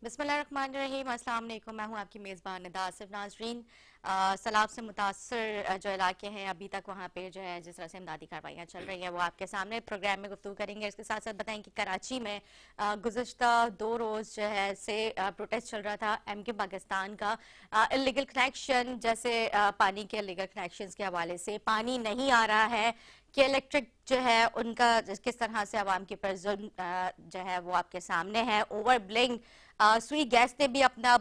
बिस्मिल्लाहिर्रहमानिर्रहीम, अस्सलाम वालेकुम। मैं हूं आपकी मेज़बान निदा आसिफ। नाज़रीन, सैलाब से मुतासर जो इलाके हैं, अभी तक वहाँ पे जो है जिस तरह से इमदादी कार्रवाइयाँ चल रही हैं वो आपके सामने प्रोग्राम में गुफ्तगू करेंगे। इसके साथ साथ बताएं कि कराची में गुज़श्ता 2 रोज़ जो है से प्रोटेस्ट चल रहा था एम के पाकिस्तान का इलीगल कनेक्शन, जैसे पानी के इलीगल कनेक्शन के हवाले से पानी नहीं आ रहा है कि इलेक्ट्रिक जो है उनका किस तरह से आवाम के ऊपर जुल्म जो है वो आपके सामने है। ओवर ब्लिंग सुई गैस ने भी अपना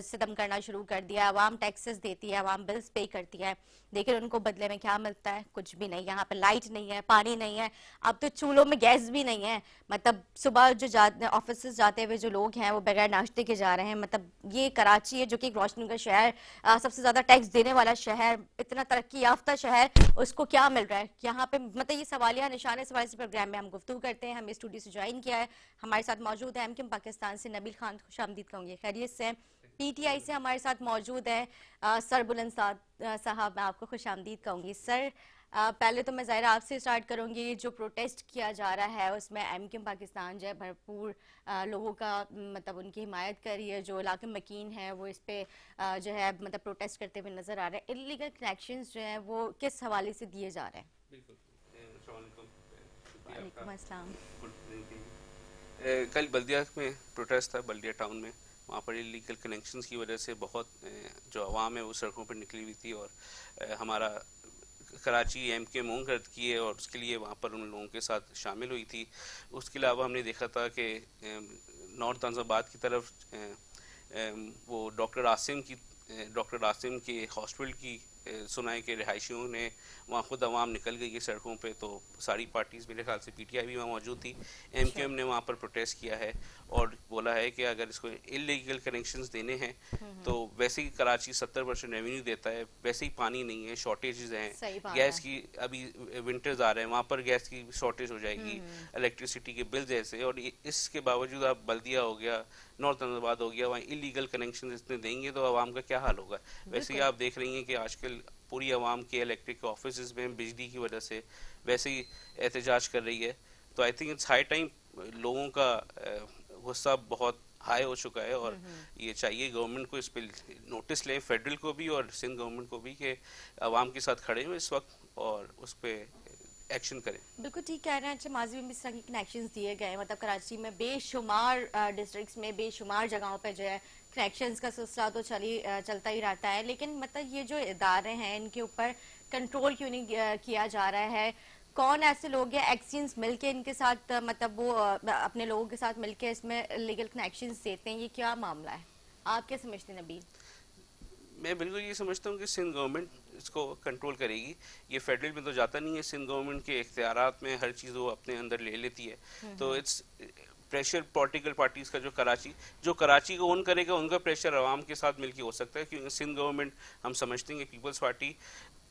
सितम करना शुरू कर दिया। आवाम टैक्सेस देती है, आवाम बिल्स पे करती है, लेकिन उनको बदले में क्या मिलता है? कुछ भी नहीं। यहाँ पे लाइट नहीं है, पानी नहीं है, अब तो चूल्हों में गैस भी नहीं है। मतलब सुबह जो ऑफिस जाते हुए जो लोग हैं वो बगैर नाश्ते के जा रहे हैं। मतलब ये कराची है जो कि रोशनी का शहर, सबसे ज्यादा टैक्स देने वाला शहर, इतना तरक्की याफ्ता शहर, उसको क्या मिल रहा है यहाँ पे? मतलब ये सवालिया निशान है। इस प्रोग्राम में हम गुफ्तगू करते हैं। हमें स्टूडियो से ज्वाइन किया है, हमारे साथ मौजूद है एमकिम पाकिस्तान से नबील खान। खुश आमदीद कहूँगी, खैरियत से। पीटीआई से हमारे साथ मौजूद है सर बुलंद साहब। मैं आपको खुश आमदीद कहूँगी सर। पहले तो मैं ज़ाहिर आपसे स्टार्ट करूँगी। जो प्रोटेस्ट किया जा रहा है उसमें एमकिम पाकिस्तान जो है भरपूर लोगों का मतलब उनकी हिमायत कर रही है। जो इलाके मकीन है वो इस पे जो है मतलब प्रोटेस्ट करते हुए नजर आ रहे हैं। इलीगल कनेक्शंस जो हैं वो किस हवाले से दिए जा रहे हैं? बिल्कुल। अस्सलाम वालेकुम। शुक्रिया आपका। वालेकुम अस्सलाम। गुड इवनिंग के लिए। कल बल्दिया में प्रोटेस्ट था, बल्दिया टाउन में। वहाँ पर इलीगल कनेक्शंस की वजह से बहुत जो आवाम है वो सड़कों पर निकली हुई थी, और हमारा कराची एम के मुँह गर्द किए और उसके लिए वहाँ पर उन लोगों के साथ शामिल हुई थी। उसके अलावा हमने देखा था कि नॉर्थ अहमदाबाद की तरफ वो डॉक्टर आसिम के हॉस्पिटल की सुनाए कि रिहायशियों ने वहाँ खुद आवाम निकल गई है सड़कों पे। तो सारी पार्टीज़, मेरे ख्याल से पीटीआई भी वहाँ मौजूद थी, अच्छा। एमक्यूएम ने वहाँ पर प्रोटेस्ट किया है और बोला है कि अगर इसको इलीगल कनेक्शंस देने हैं तो वैसे ही कराची 70% रेवेन्यू देता है, वैसे ही पानी नहीं है, शॉर्टेजेस हैं सही बात गैस है। की। अभी विंटर्स आ रहे हैं, वहाँ पर गैस की शॉर्टेज हो जाएगी, इलेक्ट्रिसिटी के बिल जैसे। और इसके बावजूद आप बल्दिया हो गया, नॉर्थ अहमदाबाद हो गया, वहाँ इलीगल कनेक्शन इतने देंगे तो आवाम का क्या हाल होगा। वैसे ही बिल्कुल। आप देख रही हैं कि आजकल पूरी आवाम के इलेक्ट्रिक ऑफिस में बिजली की वजह से वैसे ही एहतजाज कर रही है। तो I think it's high time. लोगों का गुस्सा बहुत हाई हो चुका है, और ये चाहिए गवर्नमेंट को इस पर नोटिस लें, फेडरल को भी और सिंध गवर्नमेंट को भी, कि आवाम के साथ खड़े हुए इस वक्त और उस पर एक्शन करें। बिल्कुल ठीक कह रहे हैं। अच्छा, माजी में भी इस तरह के कनेक्शंस दिए गए हैं। मतलब कराची में बेशुमार डिस्ट्रिक्ट्स में बेशुमार जगहों पे जो है कनेक्शंस का सिलसिला तो चलता ही रहता है, लेकिन मतलब ये जो इदारे हैं इनके ऊपर कंट्रोल क्यों नहीं किया जा रहा है? कौन ऐसे लोग हैं एक्सचेंज मिलके इनके साथ मतलब वो अपने लोगों के साथ मिलके इसमें लीगल कनेक्शंस देते हैं? ये क्या मामला है, आप क्या समझते हैं नबील? मैं बिल्कुल ये समझता हूँ कि सिंध गवर्नमेंट इसको कंट्रोल करेगी। ये फेडरल में तो जाता नहीं है, सिंध गवर्नमेंट के इख्तियारात में हर चीज़ वो अपने अंदर ले लेती है। तो इट्स प्रेशर पॉलिटिकल पार्टीज का, जो कराची को ओन करेगा उनका प्रेशर आवाम के साथ मिलकर हो सकता है। क्योंकि सिंध गवर्नमेंट, हम समझते हैं कि पीपल्स पार्टी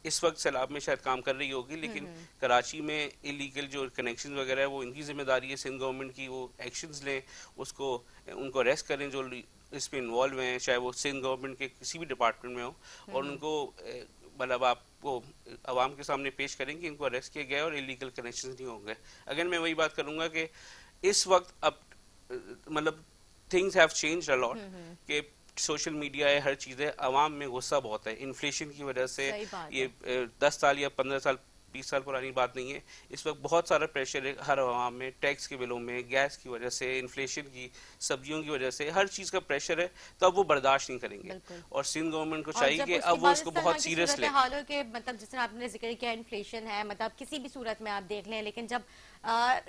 इस वक्त सैलाब में शायद काम कर रही होगी, लेकिन कराची में इलीगल जो कनेक्शन वगैरह है वो इनकी जिम्मेदारी है सिंध गवर्नमेंट की। वो एक्शंस लें, उसको उनको अरेस्ट करें जो इस पे इन्वॉल्व हैं, चाहे वो सिंध गवर्नमेंट के किसी भी डिपार्टमेंट में हो, और उनको मतलब आपको आवाम के सामने पेश करें कि इनको अरेस्ट किया गया और इलीगल कनेक्शन नहीं होंगे। अगर मैं वही बात करूंगा कि इस वक्त अब मतलब things have changed a lot, कि सोशल मीडिया है, हर चीज़ है, आवाम में गुस्सा बहुत है इन्फ्लेशन की वजह से। सही बात ये है। 10 साल या 15 साल 20 साल पुरानी बात नहीं है। इस वक्त बहुत सारा प्रेशर है हर आवाम में, टैक्स के बिलों में, गैस की वजह से, इन्फ्लेशन की, सब्जियों की वजह से, हर चीज़ का प्रेशर है। तो अब वो बर्दाश्त नहीं करेंगे, बिल्कुल। और सिंध गवर्नमेंट को और चाहिए जब कि उसके अब वो बाद इसको इस तरह बहुत की सीरियस सूरत ले। हाल हो कि मतलब जिस तरह आपने जिक्र किया इन्फ्लेशन है, मतलब किसी भी सूरत में आप देख लें, लेकिन जब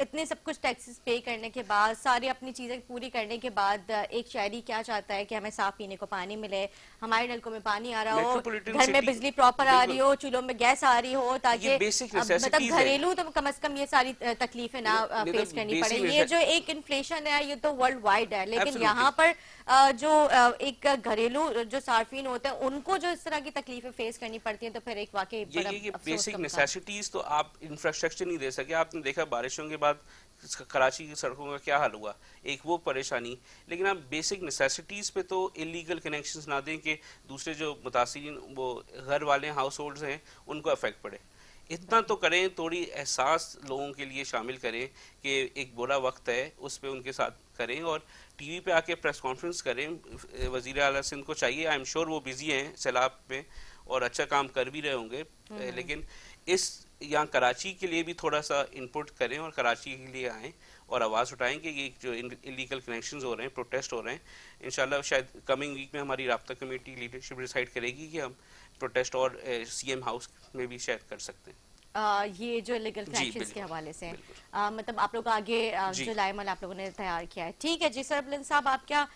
इतने सब कुछ टैक्सेस पे करने के बाद, सारी अपनी चीजें पूरी करने के बाद, एक शहरी क्या चाहता है कि हमें साफ पीने को पानी मिले, हमारे नलकों में पानी आ रहा हो, मेट्रोपॉलिटन घर में सिटी, बिजली प्रॉपर आ रही बिल्कुल, हो, चूल्हों में गैस आ रही हो, ये ताकि बेसिक मतलब नेसेसिटीज है। घरेलू तो कम से कम ये सारी तकलीफें ना नहीं तो फेस करनी पड़े। बेसिक, ये जो एक इन्फ्लेशन है ये तो वर्ल्ड वाइड है, लेकिन एब्सोल्युटली। यहाँ पर जो एक घरेलू जो सार्फिन होते हैं उनको जो इस तरह की तकलीफें फेस करनी पड़ती हैं, तो फिर एक वाकई बड़ा ये अफसोस बेसिक का मुकाम। नेसेसिटीज तो आप इंफ्रास्ट्रक्चर नहीं दे सके। आपने देखा बारिशों के बाद कराची की सड़कों का क्या हाल हुआ, एक वो परेशानी। लेकिन आप बेसिक नेसेसिटीज पे तो इलीगल कनेक्शंस ना दें कि दूसरे जो मुतासिरीन वो घर वाले हाउस होल्ड्स हैं उनको अफेक्ट पड़े। इतना तो करें, थोड़ी एहसास लोगों के लिए शामिल करें कि एक बुरा वक्त है, उस पे उनके साथ करें और टीवी पे आके प्रेस कॉन्फ्रेंस करें। वजीर आला सिंध को चाहिए, आई एम श्योर वो बिजी हैं सैलाब में और अच्छा काम कर भी रहे होंगे, लेकिन इस यहाँ कराची के लिए भी थोड़ा सा इनपुट करें और कराची के लिए आएँ और आवाज़ उठाएं कि ये जो इलीगल कनेक्शंस हो रहे हैं, प्रोटेस्ट हो रहे हैं, इंशाल्लाह शायद कमिंग वीक में हमारी राब्ता कमेटी लीडरशिप डिसाइड करेगी कि हम प्रोटेस्ट और सीएम हाउस में भी शायद कर सकते हैं। ये जो इलीगल कनेक्शंस के हवाले से मतलब आप लोग आगे जो लाइमल आप लोगों ने तैयार किया है, ठीक है जी सर। बुलंद साहब, आप क्या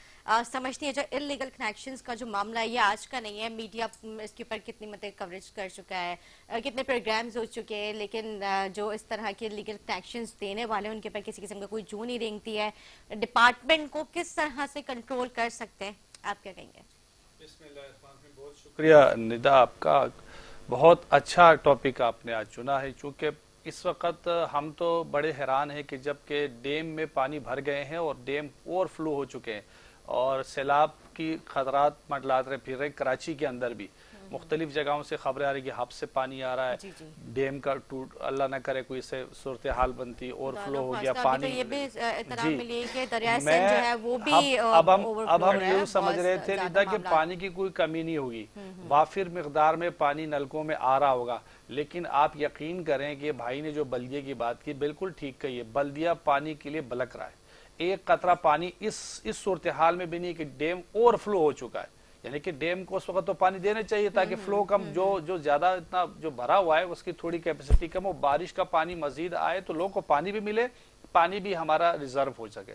समझती हैं जो इलीगल कनेक्शंस का जो मामला है ये आज का नहीं है, मीडिया इसके ऊपर कितनी मतलब कवरेज कर चुका है, कितने प्रोग्राम्स हो चुके हैं, लेकिन जो इस तरह के इलीगल कनेक्शंस देने वाले उनके ऊपर किसी किस्म का कोई जू नहीं रेंगती है, डिपार्टमेंट को किस तरह से कंट्रोल कर सकते हैं, आप क्या कहेंगे? बहुत शुक्रिया निदा, आपका बहुत अच्छा टॉपिक आपने आज चुना है, चूंकि इस वक्त हम तो बड़े हैरान हैं कि जबकि डैम में पानी भर गए हैं और डैम ओवरफ्लो हो चुके हैं और सैलाब की खतरात मंडलाते फिर रहे। कराची के अंदर भी मुख्तलिफ जगहों से खबरें आ रही कि हब से पानी आ रहा है, डैम का टूट, अल्लाह न करे कोई से सूरत हाल बनती, ओवरफ्लो हो गया पानी। तो ये भी इत्तला मिली कि दरिया सिंध जो है वो भी अब हम ये समझ रहे थे निदा कि पानी की कोई कमी नहीं होगी, वाफिर मिकदार में पानी नलकों में आ रहा होगा, लेकिन आप यकीन करें कि भाई ने जो बल्दिया की बात की बिल्कुल ठीक कही है। बल्दिया पानी के लिए बलक रहा है, एक कतरा पानी इस सूरत हाल में भी नहीं कि डैम ओवरफ्लो हो चुका है, यानी कि डैम को उस वक्त तो पानी देना चाहिए ताकि फ्लो कम, जो ज्यादा इतना जो भरा हुआ है उसकी थोड़ी कैपेसिटी कम हो, बारिश का पानी मजीद आए तो लोगों को पानी भी मिले, पानी भी हमारा रिजर्व हो सके।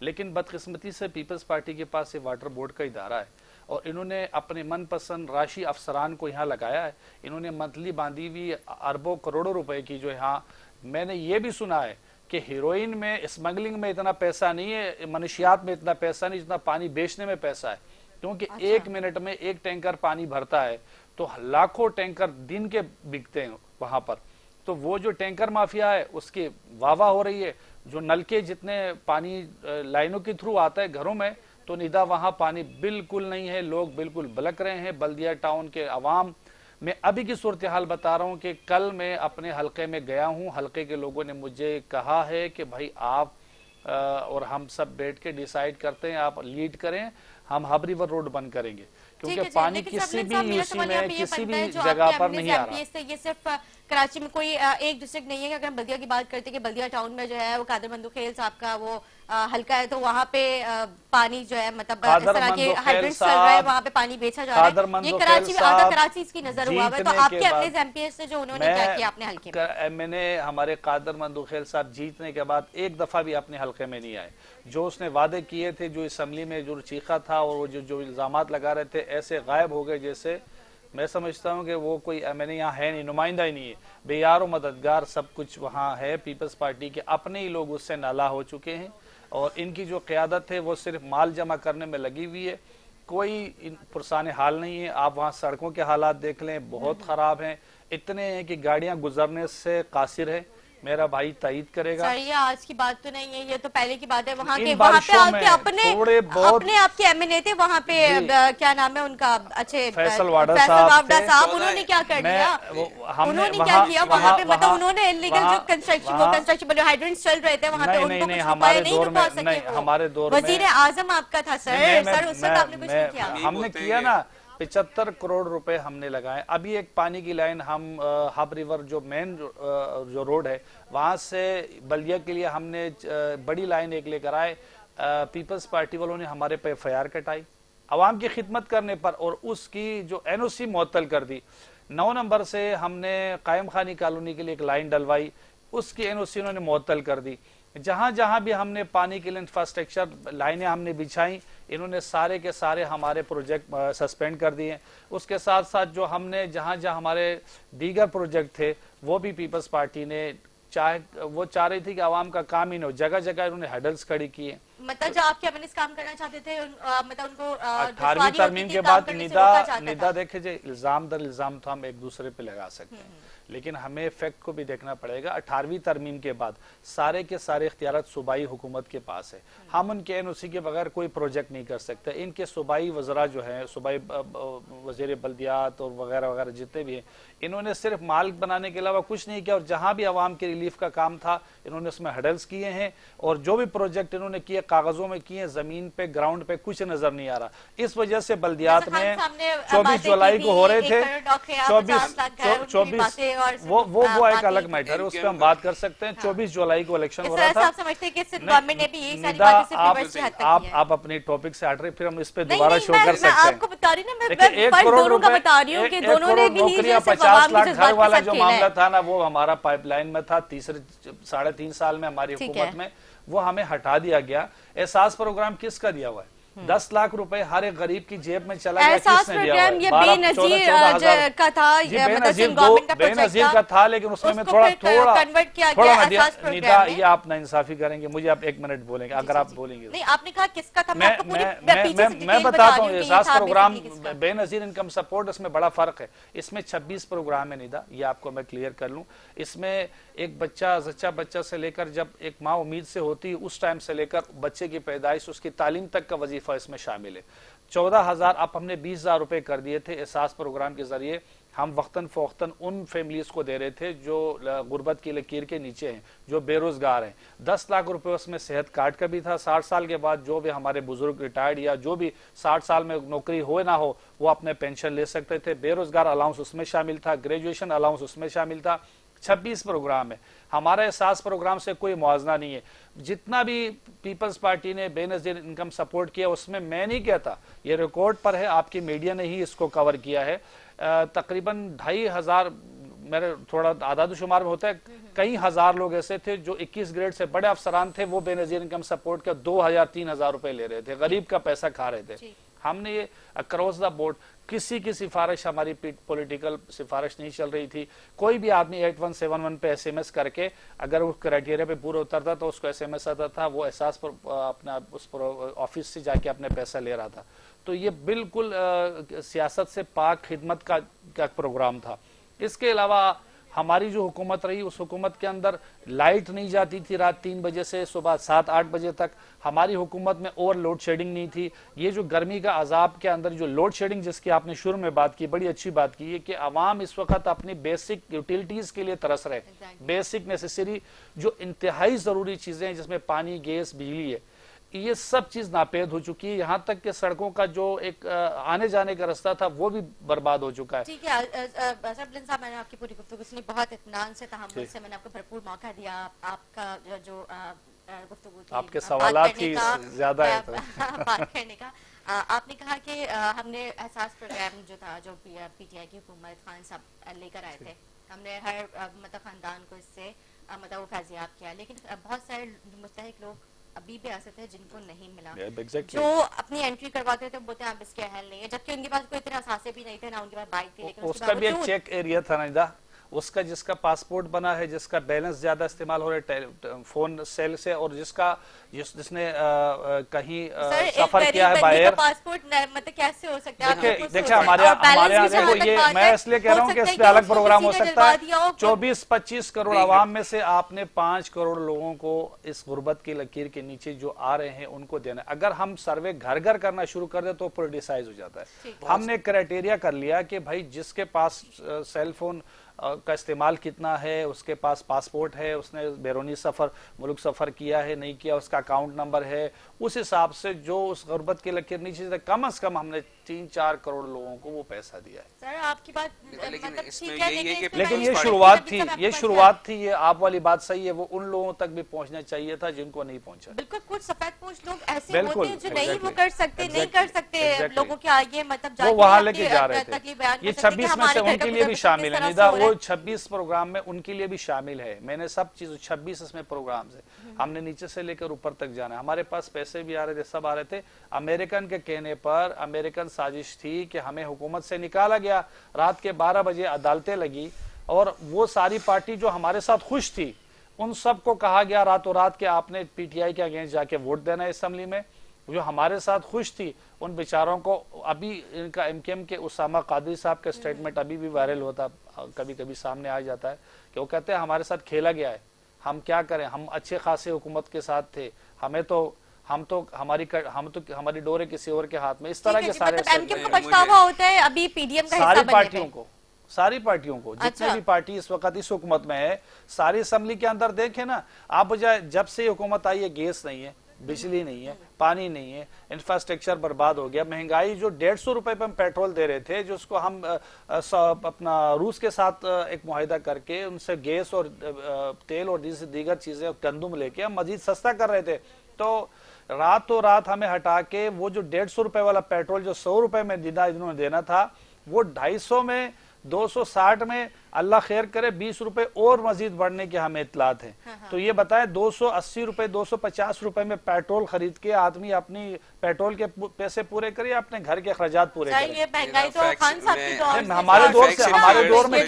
लेकिन बदकिस्मती से पीपल्स पार्टी के पास ये वाटर बोर्ड का इदारा है और इन्होंने अपने मनपसंद राशि अफसरान को यहाँ लगाया है। इन्होंने मंथली बांधी हुई अरबों करोड़ों रुपए की जो यहाँ, मैंने ये भी सुना है कि हीरोइन में, स्मगलिंग में इतना पैसा नहीं है, मनशियात में इतना पैसा नहीं जितना पानी बेचने में पैसा है, क्योंकि एक मिनट में एक टैंकर पानी भरता है तो लाखों टैंकर दिन के बिकते हैं वहां पर। तो वो जो टैंकर माफिया है उसकी वाह हो रही है, जो नलके जितने पानी लाइनों के थ्रू आता है घरों में, तो निदा वहां पानी बिल्कुल नहीं है, लोग बिल्कुल बलक रहे हैं। बल्दिया टाउन के अवाम, मैं अभी की सूरत हाल बता रहा हूं कि कल मैं अपने हलके में गया हूं, हलके के लोगों ने मुझे कहा है कि भाई आप और हम सब बैठ के डिसाइड करते हैं, आप लीड करें, हम हब रिवर रोड बंद करेंगे, क्योंकि पानी किसी भी यूसी में किसी भी जगह पर नहीं आ रहा। ये सिर्फ कराची में कोई एक डिस्ट्रिक्ट नहीं है कि अगर हम बल्दिया की बात करते हैं कि बल्दिया टाउन में जो है वो कादर मंदुखेल साहब का वो हल्का है, तो वहाँ पे पानी जो है मतलब इस तरह के हाइड्रेंट्स चल रहा है, वहाँ पे पानी बेचा जा रहा है। ये कराची में आधा कराची इसकी नजर हुआ है, तो आपके अपने एमपीएस से जो उन्होंने क्या किया अपने हल्के में? मैंने हमारे कादर मंदुखेल साहब जीतने के बाद एक दफा भी अपने हल्के में नहीं आए। जो उसने वादे किए थे, जो असम्बली में जो चीखा था और वो जो इल्जामात लगा रहे थे, ऐसे गायब हो गए जैसे मैं समझता हूँ कि वो कोई मैंने यहाँ है नहीं, नुमाइंदा ही नहीं है, बेयार और मददगार सब कुछ वहाँ है। पीपल्स पार्टी के अपने ही लोग उससे नाला हो चुके हैं और इनकी जो क़यादत है वो सिर्फ माल जमा करने में लगी हुई है, कोई पुरसाने हाल नहीं है। आप वहाँ सड़कों के हालात देख लें, बहुत ख़राब हैं, इतने हैं कि गाड़ियाँ गुजरने से कासिर है। मेरा भाई तायीद करेगा। ये आज की बात तो नहीं है, ये तो पहले की बात है। वहाँ पे आपके अपने आपके एमएनए थे वहाँ पे, क्या नाम है उनका, अच्छे फैसल वाडा साहब, उन्होंने क्या कर दिया? उन्होंने क्या किया वहाँ पे? मतलब उन्होंने इलीगल जो कंस्ट्रक्शन हाइड्रेंट्स चल रहे थे वहाँ पे, उनको कुछ उपाय नहीं करवा सके? हमारे दौर में वजीर आजम आपका था सर, उस वक्त आपने कुछ नहीं किया? हमने किया ना, 75 करोड़ रुपए हमने लगाए। अभी एक पानी की लाइन हम हब रिवर जो मेन जो रोड है वहां से बल्दिया के लिए हमने बड़ी लाइन एक लेकर आए। पीपल्स पार्टी वालों ने हमारे पे एफआईआर कटाई अवाम की खिदमत करने पर और उसकी जो एनओसी मुअत्तल कर दी। 9 नंबर से हमने कायम खानी कॉलोनी के लिए एक लाइन डलवाई, उसकी एनओसी उन्होंने मुअत्तल कर दी। जहां जहां भी हमने पानी के लिए इंफ्रास्ट्रक्चर लाइनें हमने बिछाई, इन्होंने सारे के सारे हमारे प्रोजेक्ट सस्पेंड कर दिए। उसके साथ साथ जो हमने जहां जहां हमारे दीगर प्रोजेक्ट थे वो भी पीपल्स पार्टी ने वो चाह रही थी कि आवाम का काम ही न हो, जगह जगह इन्होंने हेडल्स खड़ी किए। मतलब जो आपके एमएनएस काम करना चाहते थे मतलब उनको 18वीं तरमीम के बाद निदा देखे जे इल्जाम दर इल्जाम तो हम एक दूसरे पे लगा सकते हैं, लेकिन हमें फैक्ट को भी देखना पड़ेगा। 18वीं तरमीम के बाद सारे के सारे इख्तियारात सूबाई हुकूमत के पास है, हम उनके एनओसी के बगैर कोई प्रोजेक्ट नहीं कर सकते। इनके सूबाई वज़रा जो है, सूबाई वज़ीर बल्दियात और वगैरह वगैरह जितने भी हैं, इन्होंने सिर्फ माल बनाने के अलावा कुछ नहीं किया, और जहां भी आवाम के रिलीफ का काम था इन्होंने उसमें हडल्स किए हैं, और जो भी प्रोजेक्ट इन्होंने किए कागजों में किए, जमीन पे ग्राउंड पे कुछ नजर नहीं आ रहा। इस वजह से बल्दियात में 24 जुलाई को हो रहे थे, 24 वो एक अलग मैटर है, उस पर हम बात कर सकते हैं। 24 जुलाई को इलेक्शन हो रहा था। आप अपने टॉपिक से हट रहे, फिर हम इस पे दोबारा शो कर सकते हैं। आपको बता रही ना, मैं 1 करोड़ रुपए, 1 करोड़ नौकरियां, 50 लाख घर वाला जो मामला था ना, वो हमारा पाइपलाइन में था। तीसरे 3.5 साल में हमारी हुकूमत में वो हमें हटा दिया गया। एहसास प्रोग्राम किसका दिया हुआ है? 10 लाख रुपए हर एक गरीब की जेब में चला गया। किसने दिया? ये बेनजीर का था, बेनजीर का था, लेकिन उसमें मैं थोड़ा कन्वर्ट किया गया। निदा, ये आप ना इंसाफी करेंगे, मुझे आप 1 मिनट बोलेंगे अगर आप बोलेंगे। नहीं, आपने कहा किसका था? मैं बताता हूँ। एहसास प्रोग्राम, बेनजीर इनकम सपोर्ट, इसमें बड़ा फर्क है। इसमें 26 प्रोग्राम है निदा, ये आपको मैं क्लियर कर लूँ। इसमें एक जच्चा बच्चा से लेकर, जब एक माँ उम्मीद से होती है उस टाइम से लेकर बच्चे की पैदाइश, उसकी तालीम तक का वजीफा इसमें शामिल है। 14,000, अब हमने 20,000 रुपए कर दिए थे एहसास प्रोग्राम के जरिए। हम वक्तन फोख्तन उन फैमिलीज को दे रहे थे जो गुर्बत की लकीर के नीचे हैं, जो बेरोजगार हैं। 10 लाख रुपए उसमें सेहत कार्ड का भी था। 60 साल के बाद जो भी हमारे बुजुर्ग रिटायर्ड या जो भी 60 साल में नौकरी हो ना हो, वो अपने पेंशन ले सकते थे। बेरोजगार अलाउंस उसमें शामिल था, ग्रेजुएशन अलाउंस उसमें शामिल था। 26 प्रोग्राम है। हमारा एहसास प्रोग्राम से कोई मुआवजा नहीं है। जितना भी पीपल्स पार्टी ने बेनजीर इनकम सपोर्ट किया, उसमें मैं नहीं कहता, ये रिकॉर्ड पर है, आपकी मीडिया ने ही इसको कवर किया है। तकरीबन 2,500, मेरे थोड़ा आदाद शुमार में होता है, कई हजार लोग ऐसे थे जो 21 ग्रेड से बड़े अफसरान थे, वो बेनजीर इनकम सपोर्ट का 2,000-3,000 रुपए ले रहे थे, गरीब का पैसा खा रहे थे। हमने ये अक्रॉस द बोर्ड, किसी की सिफारिश, हमारी पॉलिटिकल सिफारिश नहीं चल रही थी। कोई भी आदमी 8171 पे SMS करके अगर उस क्राइटेरिया पे पूरा उतरता तो उसको SMS आता था, वो एहसास पर अपना उस ऑफिस से जाके अपने पैसा ले रहा था। तो ये बिल्कुल सियासत से पाक खिदमत का प्रोग्राम था। इसके अलावा हमारी जो हुकूमत रही, उस हुकूमत के अंदर लाइट नहीं जाती थी रात 3 बजे से सुबह 7-8 बजे तक। हमारी हुकूमत में ओवर लोड शेडिंग नहीं थी। ये जो गर्मी का अजाब के अंदर जो लोड शेडिंग जिसकी आपने शुरू में बात की, बड़ी अच्छी बात की है कि आवाम इस वक्त अपनी बेसिक यूटिलिटीज के लिए तरस रहे। बेसिक नेसेसरी जो इंतहाई जरूरी चीजें हैं, जिसमें पानी, गैस, बिजली है, ये सब चीज नापेद हो चुकी है। यहाँ तक कि सड़कों का जो एक आने जाने का रास्ता था वो भी बर्बाद हो चुका है। ठीक है साहब, मैंने आपकी पूरी गुफ्तगू सुनी, बहुत इत्मीनान से, तहम्मुल से, मैंने आपको भरपूर मौका दिया। आपका जो गुफ्तगू थी, आपके सवालात ही ज्यादा है बात करने का। आपने कहा कि हमने एहसास प्रोग्राम जो था, जो PTI की हुकूमत खान साहब लेकर आए थे, हमने हर मतलब खानदान को इससे मतलब वो फैजियाब किया, लेकिन बहुत सारे मुस्तहिक लोग अभी भी आ सकते हैं जिनको नहीं मिला। जो अपनी एंट्री करवाते थे बोलते हैं आप इसके अहल नहीं है, जबकि उनके पास कोई इतने असासे भी नहीं थे, ना उनके पास बाइक थी, लेकिन उसका भी एक चेक एरिया था ना, उसका जिसका पासपोर्ट बना है, जिसका बैलेंस ज्यादा इस्तेमाल हो रहा है फोन सेल से, और जिसने कहीं सफर किया है बाहर, पासपोर्ट मतलब कैसे हो सकता है? देखिए हमारे यहाँ देखो, ये मैं इसलिए कह रहा हूँ कि इस पे अलग प्रोग्राम हो सकता है। 24-25 करोड़ आवाम में से आपने 5 करोड़ लोगों को इस गुर्बत की लकीर के नीचे जो आ रहे हैं उनको देना। अगर हम सर्वे घर घर करना शुरू कर दे तो पोलिटिसाइज हो जाता है। हमने क्राइटेरिया कर लिया कि भाई जिसके पास सेल फोन का इस्तेमाल कितना है, उसके पास पासपोर्ट है, उसने बैरूनी सफर मुल्क सफर किया है नहीं किया, उसका अकाउंट नंबर है, उस हिसाब से जो उस गुर्बत की लकीर नीचे से कम से कम हमने 3-4 करोड़ लोगों को वो पैसा दिया है। सर आपकी बात लेकिन ये शुरुआत थी, ये आप वाली बात सही है, वो उन लोगों तक भी पहुंचना चाहिए था जिनको नहीं पहुंचा। बिल्कुल, कुछ सफेद पोश लोग ऐसे होते हैं जो नहीं वो कर सकते, नहीं कर सकते, लोगों के आगे मतलब वो वहां लेके जा रहे थे। ये 26 में से उनके लिए भी शामिल है निदा, वो 26 प्रोग्राम में उनके लिए भी शामिल है। मैंने सब चीज 26 इसमें प्रोग्राम है, हमने नीचे से लेकर ऊपर तक जाना है। हमारे पास पैसे भी आ रहे थे, सब आ रहे थे। अमेरिकन के कहने पर, अमेरिकन साजिश थी कि हमें हुकूमत से निकाला गया। रात के 12 बजे अदालतें लगी और वो सारी पार्टी जो हमारे साथ खुश थी उन सबको कहा गया रातों रात के आपने PTI के अगेंस्ट जाके वोट देना है असेंबली में। जो हमारे साथ खुश थी उन बेचारों को, अभी इनका MKM के उसामा कादरी साहब का स्टेटमेंट अभी भी वायरल होता, कभी कभी सामने आ जाता है कि वो कहते हैं हमारे साथ खेला गया है, हम क्या करें, हम अच्छे खासे हुकूमत के साथ थे, हमारी डोरे किसी और के हाथ में, इस तरह के सारे पछतावा होता है अभी PDM का सारी पार्टियों को। सारी पार्टियों को, जितने भी पार्टी इस वक्त इस हुकूमत में है, सारी असेंबली के अंदर देखें ना आप, जब से हुकूमत आई है गैस नहीं है, बिजली नहीं है, पानी नहीं है, इंफ्रास्ट्रक्चर बर्बाद हो गया, महंगाई जो 150 रुपए पे हम पेट्रोल दे रहे थे, जो उसको हम अपना रूस के साथ एक मुआहिदा करके उनसे गैस और तेल और दीगर चीजें गंदुम लेके हम मजीद सस्ता कर रहे थे। तो रातों रात हमें हटा के वो जो 150 रुपए वाला पेट्रोल जो 100 रुपए में इन्होंने देना था, वो 250 में 260 में अल्लाह खैर करे 20 रुपए और मजीद बढ़ने के हमें इतलात है। तो ये बताएं 280 रुपए 250 रुपए में पेट्रोल खरीद के आदमी अपनी पेट्रोल के पैसे पूरे करे, अपने घर के खर्चात पूरे करे। ये महंगाई तो खान साहब के दौर से, हमारे दौर में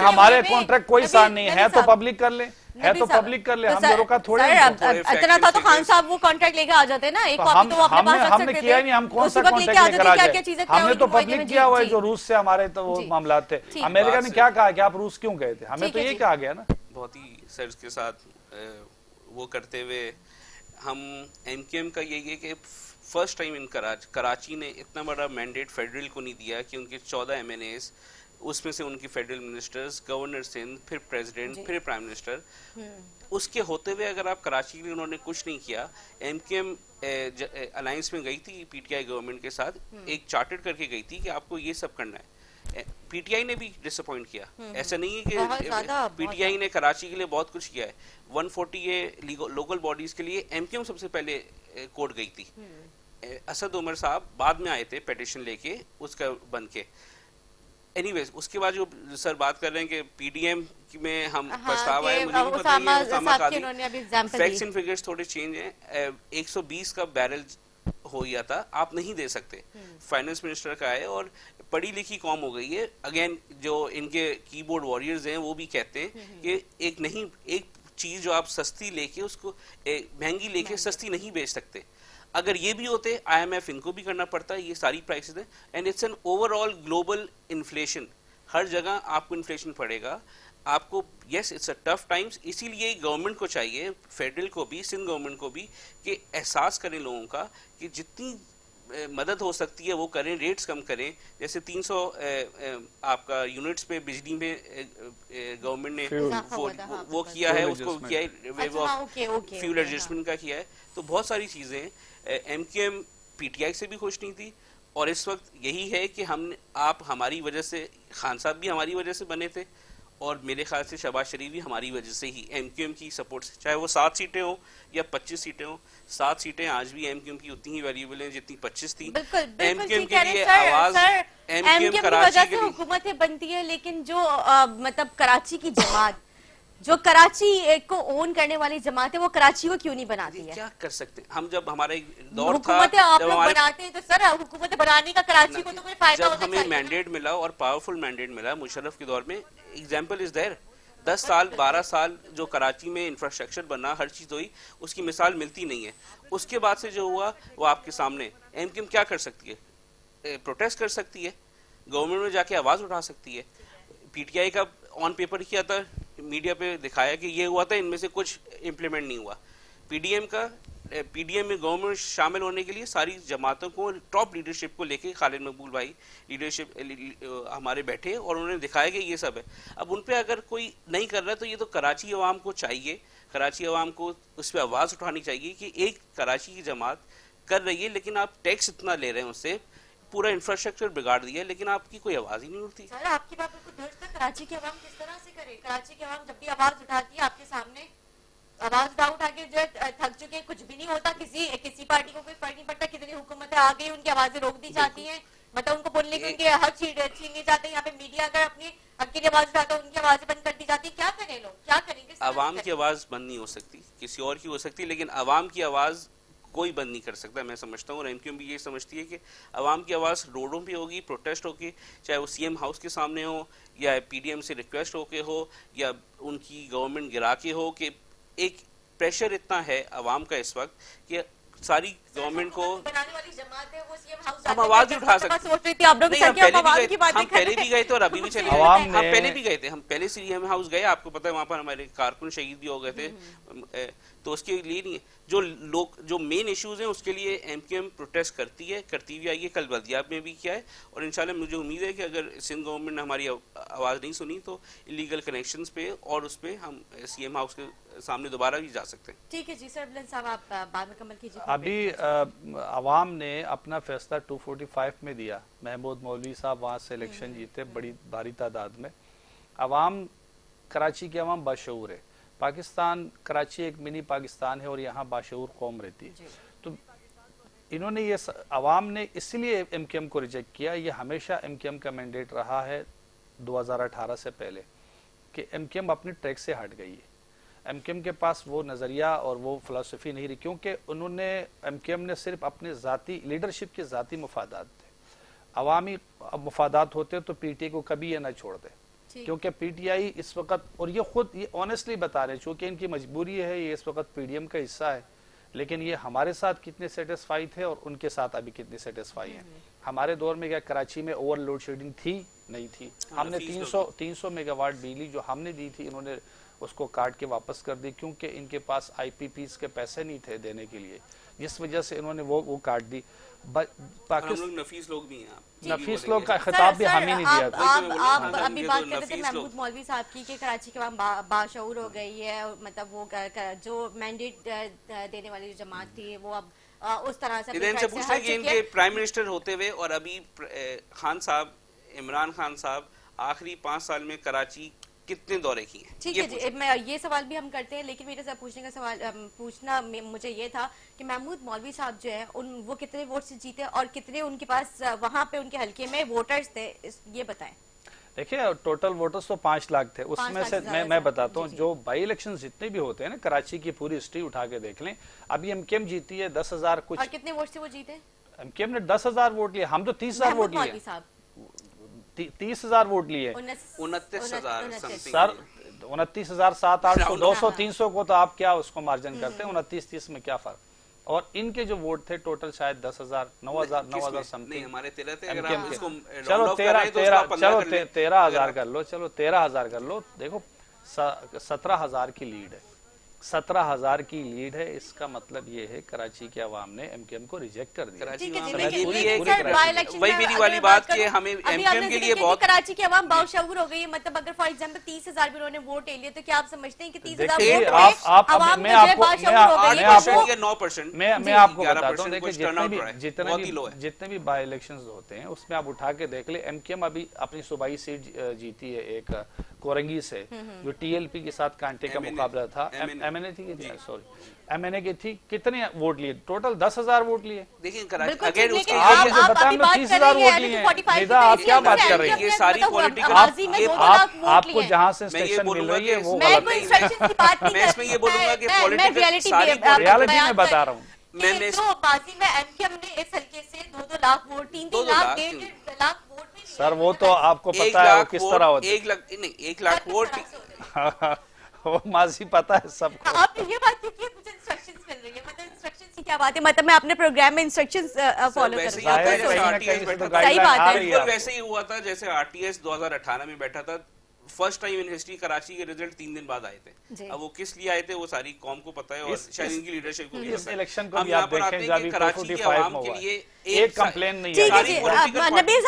हमारे कॉन्ट्रैक्ट कोई साल नहीं है, तो पब्लिक कर ले, है तो पब्लिक कर ले, हम रोका थोड़ी। इतना था तो खान साहब वो कॉन्ट्रैक्ट लेके आ जाते ना, एक कॉपी तो वो अपने पास रख सकते थे। हमने किया नहीं, हम कौन सा कॉन्ट्रैक्ट लेकर आ जाए, हमने तो पब्लिक किया हुआ है जो रूस से हमारे तो वो मामला थे। अमेरिका ने क्या कहा कि आप रूस क्यों गए थे, हमें तो ये कहा गया ना। बहुत ही सर के साथ वो करते हुए हम एमकेएम का यही है कि फर्स्ट टाइम इन कराची ने इतना बड़ा मैंडेट फेडरल को नहीं दिया कि उनके 14 एमएनएस, उसमें से उनकी फेडरल मिनिस्टर्स, गवर्नर सिंध, फिर प्रेसिडेंट, फिर प्राइम मिनिस्टर, उसके होते हुए अगर आप कराची के लिए उन्होंने कुछ नहीं किया। एमकेएम अलायंस में गई थी पीटीआई गवर्नमेंट के साथ, एक चार्टर्ड करके गई थी कि आपको ये सब करना है। पीटीआई ने भी डिसअपॉइंट किया, ऐसा नहीं है कि पीटीआई ने कराची के लिए बहुत कुछ किया है। 140 लोकल बॉडीज के लिए एमकेएम सबसे पहले कोर्ट गई थी। असद उमर साहब बाद में आए थे पेटिशन लेके उसका बन के। एनीवेज उसके बाद जो सर बात कर रहे हैं कि पीडीएम में हम प्रस्ताव आए, मुझे नहीं पता, फैक्ट्स एंड फिगर्स थोड़े चेंज हैं। 120 का बैरल हो गया था, आप नहीं दे सकते। फाइनेंस मिनिस्टर का है और पढ़ी लिखी कौम हो गई है। अगेन जो इनके कीबोर्ड वॉरियर्स हैं वो भी कहते हैं कि एक चीज जो आप सस्ती लेके उसको महंगी लेके सस्ती नहीं बेच सकते। अगर ये भी होते, आईएमएफ इनको भी करना पड़ता है, ये सारी प्राइसेस हैं and it's an overall global inflation. हर जगह आपको इन्फ्लेशन पड़ेगा आपको। Yes it's a tough times, इसीलिए गवर्नमेंट को चाहिए, फेडरल को भी, सिंध गवर्नमेंट को भी, कि एहसास करें लोगों का कि जितनी मदद हो सकती है वो करें, रेट्स कम करें। जैसे 300 आपका यूनिट्स पे बिजली में गवर्नमेंट ने वो किया है, उसको किया है, वेव ऑफ फ्यूल एडजस्टमेंट का किया है। तो बहुत सारी चीज़ें एमकेएम पीटीआई से भी खुश नहीं थी और इस वक्त यही है कि आप हमारी वजह से, खान साहब भी हमारी वजह से बने थे और मेरे ख्याल से शहबाज शरीफ भी हमारी वजह से ही एमक्यूएम की सपोर्ट से, चाहे वो 7 सीटें हो या 25 सीटें हो। 7 सीटें आज भी एमक्यूएम की उतनी ही वैल्यूएबल हैं जितनी 25 थी। एमक्यूएम के लिए आवाज, एमक्यूएम कराची की हुकूमतें बनती है, लेकिन जो मतलब कराची की जमात, जो कराची को ओन करने वाली जमात है, वो कराची को क्यों नहीं बनाती है? क्या कर सकते हम? जब हमारा दौर था, आप लोग बनाते हैं तो सर हुकूमत बनाने का कराची को तो कोई फायदा होता है। जब हमें मैंडेट मिला और पावरफुल मैंडेट मिला मुशर्रफ के दौर में, एग्जाम्पल इज देयर, 10 साल 12 साल जो कराची में इंफ्रास्ट्रक्चर बना, हर चीज हुई, उसकी मिसाल मिलती नहीं है। उसके बाद से जो हुआ वो आपके सामने। एमक्यूएम क्या कर सकती है? प्रोटेस्ट कर सकती है, गवर्नमेंट में जाके आवाज उठा सकती है। पीटीआई का ऑन पेपर किया था, मीडिया पे दिखाया कि ये हुआ था, इनमें से कुछ इम्प्लीमेंट नहीं हुआ। पीडीएम में गवर्नमेंट शामिल होने के लिए सारी जमातों को, टॉप लीडरशिप को लेके खालिद मकबूल भाई लीडरशिप हमारे बैठे और उन्होंने दिखाया कि ये सब है। अब उन पे अगर कोई नहीं कर रहा तो ये तो कराची अवाम को चाहिए, कराची अवाम को उस पर आवाज़ उठानी चाहिए कि एक कराची की जमात कर रही है लेकिन आप टैक्स इतना ले रहे हैं, उससे पूरा इंफ्रास्ट्रक्चर बिगाड़ दिया, लेकिन आपकी कोई आवाज़ ही नहीं उठती। सर आपकी बात को दर्ज कर, कराची की अवाम किस तरह से करे? कराची की अवाम जब भी आवाज़ उठाती है आपके सामने, आवाज उठा के जो थक चुके, कुछ भी नहीं होता, किसी पार्टी को कोई फर्क नहीं पड़ता, कितनी हुकूमतें आ गई उनकी आवाजें रोक दी जाती हैं, मतलब उनको बोलने के उनके हक छीनने जाते हैं। यहाँ पे मीडिया अगर अपनी हक के लिए आवाज उठाता है, उनकी आवाजें बंद कर दी जाती है। क्या करें लोग, क्या करेंगे? आवाम की आवाज बंद नहीं हो सकती, किसी और की हो सकती, लेकिन आवाम की आवाज कोई बंद नहीं कर सकता। मैं समझता हूँ और एमक्यूएम भी ये समझती है कि आवाम की आवाज़ रोडों पे होगी, प्रोटेस्ट होगी, चाहे वो सीएम हाउस के सामने हो या पीडीएम से रिक्वेस्ट होके हो या उनकी गवर्नमेंट गिरा के हो। कि एक प्रेशर इतना है आवाम का इस वक्त कि सारी गवर्नमेंट को बनाने वाली जमात है, वो सीएम हाउस हम आवाज उठा सकते हैं। हम पहले भी गए थे और अभी भी चले, हम पहले भी गए थे, हम पहले सीएम हाउस गए, आपको पता है वहाँ पर हमारे कारकुन शहीद भी हो गए थे, तो उसके लिए नहीं है। जो मेन इश्यूज हैं उसके लिए एमक्यूएम प्रोटेस्ट करती हुई आई है, कल बल्दियाब में भी किया है, और इंशाल्लाह मुझे उम्मीद है कि अगर सिंध गवर्नमेंट ने हमारी आवाज़ नहीं सुनी तो इलीगल कनेक्शंस पे और उस पे हम सीएम हाउस के सामने दोबारा भी जा सकते हैं। ठीक है जी सर, बुलंद साहब आप बाद में कमल कीजिए। अभी अवाम ने अपना फैसला 245 में दिया, महमूद मौलवी साहब वहाँ से इलेक्शन जीते बड़ी भारी तादाद में। अवाम, कराची की अवाम बाशऊर है, पाकिस्तान, कराची एक मिनी पाकिस्तान है और यहाँ बाशऊर कौम रहती है। तो इन्होंने ये अवाम ने इसलिए एमक्यूएम को रिजेक्ट किया। ये हमेशा एमक्यूएम का मैंडेट रहा है 2018 से पहले कि एमक्यूएम अपनी ट्रैक से हट गई है। एमक्यूएम के पास वो नज़रिया और वो फिलॉसफी नहीं रही, क्योंकि उन्होंने एमक्यूएम ने सिर्फ अपने ज़ाती लीडरशिप के ज़ाती मफादात थे। अवामी मफादात होते तो पीटीआई को कभी ये ना छोड़ दे, क्योंकि पीटीआई इस वक्त, और ये खुद ये ऑनेस्टली बता रहे, चूंकि इनकी मजबूरी है, ये इस वक्त पीडीएम का हिस्सा है, लेकिन ये हमारे साथ कितने सेटिस्फाई थे और उनके साथ अभी कितने सेटिस्फाई हैं। हमारे दौर में क्या कराची में ओवरलोड शेडिंग थी? नहीं थी। हमने 300 मेगावाट बिजली जो हमने दी थी, इन्होंने उसको काट के वापस कर दी, क्योंकि इनके पास आईपीपीस के पैसे नहीं थे देने के लिए, जिस वजह से इन्होंने वो काट दी। पाकिस्तान नफीस लोग भी हैं, नफीस लोग का खिताब भी हम ही नहीं दिया था। आप अभी बात कर रहे थे महमूद मौलवी साहब की कि कराची के वहाँ बाशऊर हो गई है, मतलब वो जो मैंडेट देने वाली जमात थी वो अब उस तरह से पूछ रहे कि इनके प्राइम मिनिस्टर होते हुए और अभी खान साहब, इमरान खान साहब आखिरी 5 साल में कराची कितने दौरे किए हैं? ठीक है जी, मैं ये सवाल भी हम करते हैं, लेकिन मेरे से पूछने का सवाल पूछना मुझे ये था कि महमूद मौलवी साहब जो है वो कितने वोट से जीते और कितने उनके पास वहाँ पे उनके हलके में वोटर्स थे, ये बताएं। देखिए टोटल वोटर्स तो 5 लाख थे, उसमें से मैं बताता हूँ, जो बाई इलेक्शन जितने भी होते हैं ना, कराची की पूरी हिस्ट्री उठा के देख लें। अभी एमक्यूएम जीती है 10,000 कुछ। और कितने वोट से वो जीते? एमक्यूएम ने 10,000 वोट लिए, हम तो 30,000 वोट लिए। 30,000 वोट लिए। 29,000 सर 29,000 700-800 200 300 को तो आप क्या उसको मार्जिन करते हैं, 29-30 में क्या फर्क। और इनके जो वोट थे टोटल शायद 10,000 9,000 समथिंग हमारे 13 थे। अगर आप इसको चलो 13,000 कर लो, चलो 13,000 कर लो। देखो 17,000 की लीड है, 17,000 की लीड है। इसका मतलब ये है कराची के अवाम ने एमक्यूएम को रिजेक्ट कर दिया। वही मेरी वाली बात कि हमें एमक्यूएम के लिए बहुत कराची की अवाम बाशऊर हो गई है। मतलब अगर फॉर एग्जांपल 30,000 भी उन्होंने वोट ले लिए तो क्या आप समझते हैं कि 30,000 मैं आपको बताता हूँ, देखिए जितने भी बाई इलेक्शंस होते हैं उसमें आप उठा के देख ले, एमक्यूएम अभी अपनी सूबाई सीट जीती है एक कोरंगी से, जो टीएलपी के साथ कांटे का मुकाबला था। एमएनए थी, सॉरी एमएनए की थी। कितने वोट लिए? टोटल 10,000 वोट लिए। देखिए अगर उसके आप मुझे बताएं 30,000 वोट लिए, निदा आप क्या बात कर रही हैं? ये सारी पॉलिटिकल आपको जहाँ से इंस्ट्रक्शन मिल रही है वो गलत है। मैं इसमें ये बोलूंगा कि पॉलिटिकल रियलिटी में बता रहा हूँ। बाजी में एमक्यूएम ने इस हल्के से 2-2 लाख वोट, 3-3 लाख, 1.5 लाख वोट में। सर वो तो आपको पता है वो किस तरह होता है। 1 लाख वोट वो माजी पता है सबको। आप ये बात कीजिए, मुझे इंस्ट्रक्शंस मिल रही है, मतलब इंस्ट्रक्शंस की क्या बात है? मतलब मैं अपने प्रोग्राम में इंस्ट्रक्शंस फॉलो कर रही हूं। सही बात है, बिल्कुल वैसे ही हुआ था जैसे आरटीएस 2018 में बैठा था। First time in history Karachi के रिजल्ट 3 दिन बाद आए थे। अब वो किस लिए आए थे वो सारी कौम को पता है और शायद इनकी लीडरशिप को भी पता है। इलेक्शन को भी आप देखें जब कराची के आवाम के लिए एक कंप्लेन नहीं है। नबील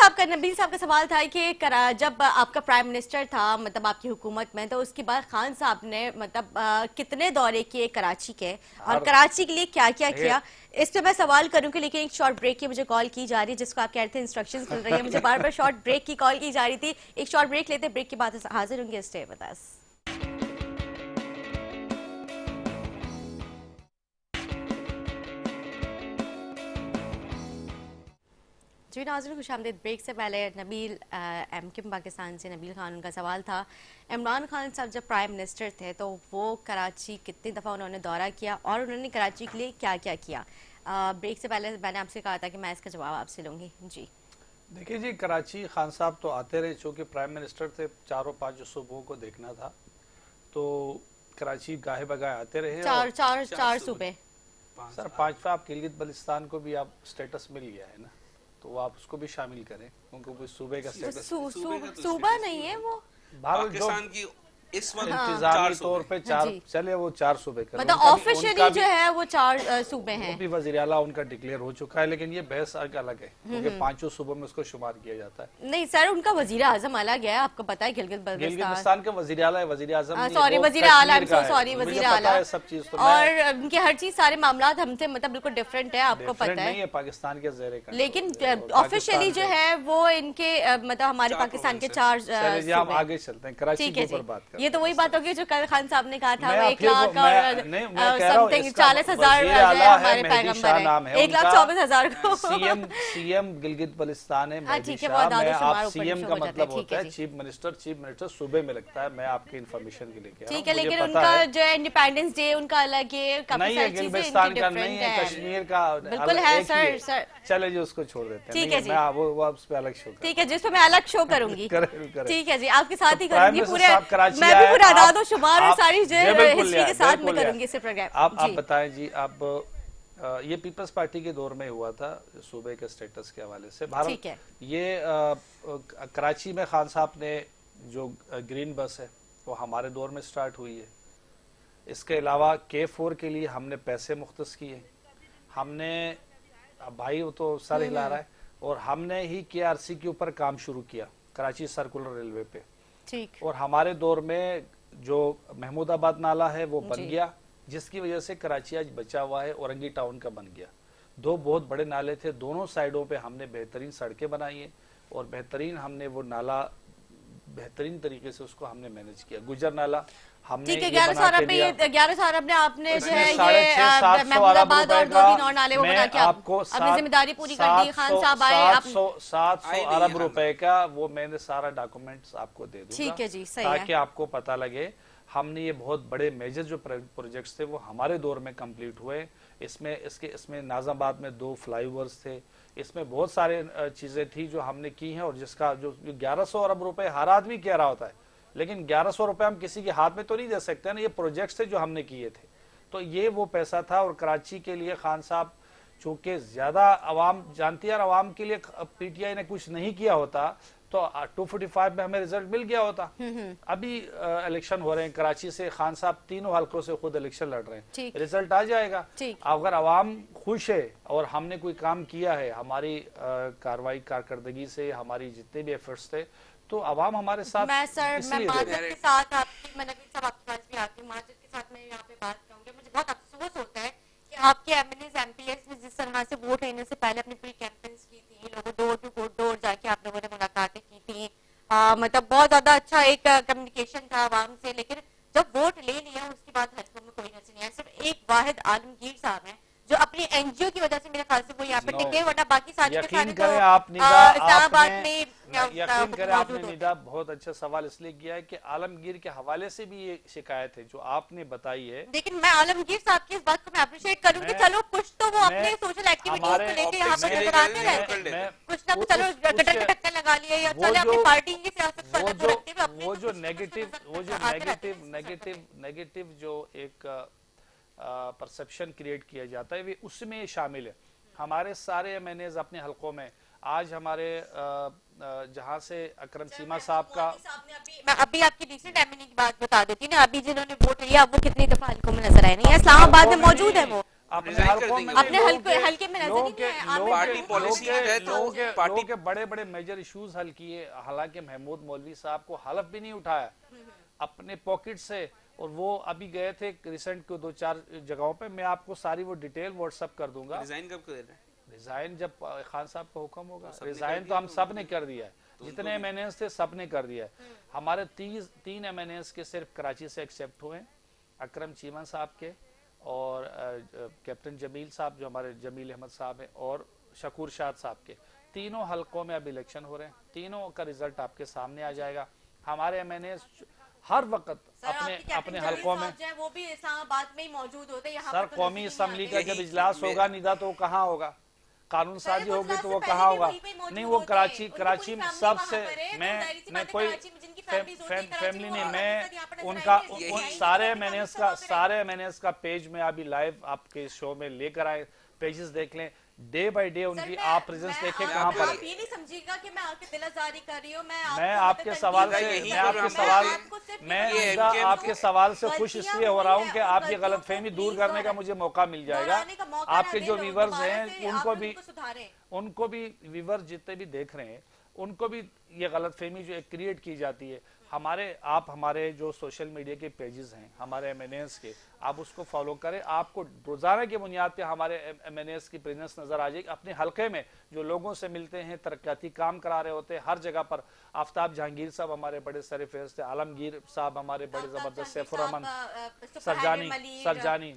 साहब का सवाल था कि जब आपका प्राइम मिनिस्टर था, मतलब आपकी हुकूमत में, तो उसके बाद खान साहब ने मतलब कितने दौरे किए कराची के और कराची के लिए क्या क्या किया, इस पे मैं सवाल करूंगी। लेकिन एक शॉर्ट ब्रेक की मुझे कॉल की जा रही है, जिसको आप कहते हैं इंस्ट्रक्शंस मिल रही है, मुझे बार बार शॉर्ट ब्रेक की कॉल की जा रही थी। एक शॉर्ट ब्रेक लेते, ब्रेक के बाद हाजिर होंगे। Stay with us. जी नाज़रीन, खुशामदीद। ब्रेक से पहले नबील एमक्यूएम पाकिस्तान से नबील खान, उनका सवाल था इमरान खान साहब जब प्राइम मिनिस्टर थे तो वो कराची कितनी दफ़ा उन्होंने दौरा किया और उन्होंने कराची के लिए क्या क्या किया। ब्रेक से पहले मैंने आपसे कहा था कि मैं इसका जवाब आपसे लूँगी। जी देखिए जी, कराची खान साहब तो आते रहे, चूँकि प्राइम मिनिस्टर थे, 4 और 5 सूबों को देखना था, तो कराची गाहे बगाहे आते रहे। चार सूबे सर, 5वां आप किलियत बलिस्तान को भी आप स्टेटस मिल गया है ना, तो आप उसको भी शामिल करें, उनको भी सूबे का स्टेटस। सूबा नहीं है वो, पाकिस्तान की इस वक्त इंतजामी तौर पे 4 चले वो 4 सूबे कर, मतलब ऑफिशियली जो है वो 4 सूबे हैं। वो भी वज़ीर आला उनका डिक्लेयर हो चुका है, लेकिन ये बहस अलग है क्योंकि 5 सूबों में उसको शुमार किया जाता है। नहीं सर, उनका वजीर आजम अलग है, आपको पता है। गिलगित बल्तिस्तान के वज़ीर आला है, वज़ीर आज़म सॉरी वज़ीर आला, सॉरी वज़ीर आला, सब चीज तो और उनके हर चीज सारे मामला हमसे मतलब बिल्कुल डिफरेंट है, आपको पता है। पाकिस्तान के ज़ेरे का, लेकिन ऑफिशियली जो है वो इनके मतलब हमारे पाकिस्तान के 4 हम आगे चलते हैं, कराची के ऊपर बात करते हैं। ये तो वही बात होगी जो कल खान साहब ने कहा था, वो 1 लाख और समथिंग 40,000 हमारे पैगंबर है, 1,24,000 को सीएम गिलगित बल्तिस्तान है। ठीक है, बहुत आप सीएम का मतलब होता है चीफ मिनिस्टर सूबे में लगता है। मैं आपकी इन्फॉर्मेशन के लिए, ठीक है, लेकिन उनका जो है इंडिपेंडेंस डे उनका अलग है, नहीं है, गिलगिस्तान का नहीं है, कश्मीर का बिल्कुल है सर। चले जी, उसको छोड़ देते हैं। ठीक है जी, वो उस पे अलग शो, ठीक है, जिस पे मैं अलग शो करूंगी। ठीक है जी, आपके साथ ही करूंगी पूरे, मैं भी पूरा आदाद और शुमार और सारी हिस्ट्री के साथ में करूंगी इस प्रोग्राम। आप बताएं जी, आप ये पीपल्स पार्टी के दौर में हुआ था सूबे के स्टेटस के हवाले से। भारत ये कराची में खान साहब ने जो ग्रीन बस है वो हमारे दौर में स्टार्ट हुई है। इसके अलावा K4 के लिए हमने पैसे मुख्तस किए, हमने भाई वो तो सर हिला रहा है, और हमने ही KRC के ऊपर काम शुरू किया कराची सर्कुलर रेलवे पे। ठीक। और हमारे दौर में जो महमूदाबाद नाला है वो बन गया, जिसकी वजह से कराची आज बचा हुआ है, औरंगी टाउन का बन गया। 2 बहुत बड़े नाले थे, दोनों साइडों पे हमने बेहतरीन सड़कें बनाई है और बेहतरीन हमने वो नाला बेहतरीन तरीके से उसको हमने मैनेज किया। गुजर नाला हमने 1100 अरब में आपने जो है ये महमूदाबाद और 2-3 और नाले वो बना के आपको अपनी जिम्मेदारी पूरी कर दी। खान साहब आए, 700 अरब रुपए का वो मैंने सारा डॉक्यूमेंट्स आपको दे दूंगा, ठीक है जी, सही ताकि आपको पता लगे हमने ये बहुत बड़े मेजर जो प्रोजेक्ट्स थे वो हमारे दौर में कंप्लीट हुए। इसमें नाजाबाद में 2 फ्लाईओवर्स थे, इसमें बहुत सारे चीजें थी जो हमने की हैं, और जिसका जो 1100 अरब रुपए हर आदमी कह रहा होता है, लेकिन 1100 रुपए हम किसी के हाथ में तो नहीं दे सकते ना। ये प्रोजेक्ट्स थे जो हमने किए थे, तो ये वो पैसा था। और कराची के लिए खान साहब चूंकि ज्यादा अवाम जानती है, अवाम के लिए PTI ने कुछ नहीं किया होता तो 245 में हमें रिजल्ट मिल गया होता। अभी इलेक्शन हो रहे हैं कराची से, खान साहब 3 हलकों से खुद इलेक्शन लड़ रहे हैं, रिजल्ट आ जाएगा। अगर अवाम खुश है और हमने कोई काम किया है, हमारी कार्रवाई कारकर्दगी से हमारी जितने भी एफर्ट्स थे, तो अवाम हमारे साथ। मैं माजरत के साथ आपकी मैं यहाँ पे बात करूंगी। मुझे बहुत अफसोस होता है कि आपके MLAs MPs ने जिस तरह से वोट लेने से पहले अपनी प्री कैंपेन्स की थी, लोगों डोर टू डोर जाके आप लोगों ने मुलाकातें की थी, मतलब बहुत ज्यादा अच्छा एक कम्युनिकेशन था आवाम से। लेकिन जब वोट ले लिया उसके बाद हलकों में कोई नजर नहीं आया। सिर्फ एक वाहिद आलमगीर साहब है जो अपनी NGO की वजह से मेरे ख्याल से वो यहाँ पे टिके, वरना बाकी सारे के सारे तो इस्लामाबाद में। यकीन करें आपने निदा बहुत अच्छा सवाल इसलिए किया है कि आलमगीर के हवाले से भी ये शिकायत है जो आपने बताई है। लेकिन मैं आलमगीर साहब की इस बात को मैं अप्रिशिएट करूंगी, चलो कुछ तो वो अपने सोशल एक्टिविटीज को लेके यहाँ पर नजर आते रहते हैं, कुछ ना कुछ चलो गटर में टक्कर लगा लिए या चले अपनी पार्टी की सियासत को अलग रखते हुए वो जो नेगेटिव जो एक परसेप्शन क्रिएट किया जाता है वे उसमें शामिल है। हमारे सारे MNAs अपने हलकों में आज हमारे जहां से अकरम चीमा साहब का, मैं अभी आपकी रिसेंट MNA की बात बता देती हूँ ना, अभी जिन्होंने वोट लिया वो कितनी दफा हलकों में नजर आए नहीं है, इस्लामाबाद में मौजूद है, वो अपने हल्के में नजर नहीं आए। लोगों के बड़े बड़े मेजर इश्यूज हल किए, हालांकि महमूद मौलवी साहब को हलफ भी नहीं उठाया अपने पॉकेट से, और वो अभी गए थे रिसेंट को 2-4 जगहों पे। मैं आपको सारी वो डिटेल व्हाट्सएप कर दूंगा। रिजाइन कब कर रहे हैं? रिजाइन जब खान साहब का हुक्म होगा। रिजाइन तो हम सब ने कर दिया है, जितने MNAs थे सब ने कर दिया है। हमारे 3 MNAs के सिर्फ कराची से एक्सेप्ट हुए, अकरम चीमा साहब के और कैप्टन जमील साहब जो हमारे जमील अहमद साहब है, और शकूर शाद साहब के। तीनों हलकों में अब इलेक्शन हो रहे हैं, तीनों का रिजल्ट आपके सामने आ जाएगा। हमारे MNAs हर वक्त अपने हलकों में, वो भी इस्लामाबाद में ही मौजूद होते हैं। सर कौमी असम्बली का जब इजलास होगा निदा तो वो कहाँ होगा, कानून साजी होगी तो वो कहाँ होगा? नहीं, वो कराची में सबसे, मैं कोई फैमिली नहीं, मैं उनका सारे MNAs का पेज में अभी लाइव आपके शो में लेकर आए, पेजेस देख लें। डे बाय डे उनकी आप प्रेजेंस देखें कहाँ पर। आप ये नहीं समझिएगा कि मैं आपकी दिलआज़ारी कर रही हूँ, मैं आपके सवाल से खुश इसलिए हो रहा हूँ कि आपकी गलतफहमी दूर करने का मुझे मौका मिल जाएगा। आपके जो व्यूवर्स हैं उनको भी व्यूवर्स जितने भी देख रहे हैं उनको भी ये गलतफहमी जो एक क्रिएट की जाती है, हमारे जो सोशल मीडिया के पेजेस हैं हमारे एमएनएस के, आप उसको फॉलो करें। आपको रोजाना की बुनियाद पे हमारे एमएनएस की प्रेजेंस नजर आ जाएगी। अपने हलके में जो लोगों से मिलते हैं, तरक्याती काम करा रहे होते हैं हर जगह पर। आफ्ताब जहांगीर साहब हमारे बड़े सरफेज थे, आलमगीर साहब हमारे बड़े जबरदस्त, सैफुररहमान सरजानी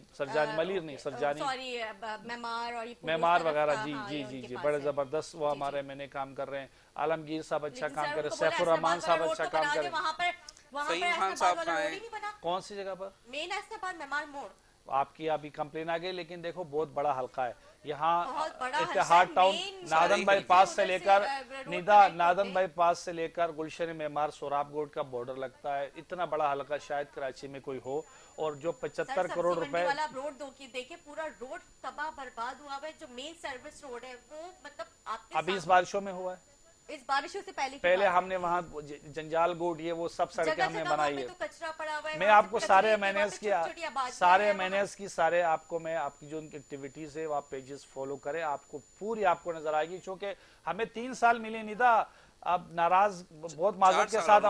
मेमार वगैरह, जी बड़े जबरदस्त वो हमारे मैंने काम कर रहे हैं। आलमगीर साहब अच्छा काम कर रहे हैं, सैफुररहमान साहब अच्छा काम कर रहे हैं। कौन सी जगह पर? मेन मेमार मोड़। आपकी अभी कंप्लेन आ गई, लेकिन देखो बहुत बड़ा हल्का है यहाँ। इत्तेहाद टाउन नादन बाईपास से लेकर नादन बाईपास से लेकर गुलशन मेमार सोराबगोड का बॉर्डर लगता है। इतना बड़ा हल्का शायद कराची में कोई हो। और जो 75 करोड़ रुपए वाला रोड देखिए, पूरा रोड तबाह बर्बाद हुआ है। जो मेन सर्विस रोड है वो मतलब अभी इस बारिशों में हुआ है। इस बारिशों से पहले हमने वहाँ जंजाल गोड ये वो सब सड़कें हमने बनाई है। तो कचरा पड़ा हुआ है। मैं आपको सारे मैनेज की आपको मैं आपकी जो उनकी एक्टिविटीज है वो आप पेजेस फॉलो करें, आपको पूरी आपको नजर आएगी। क्योंकि हमें 3 साल मिले निदा, अब नाराज बहुत माजूद के साथ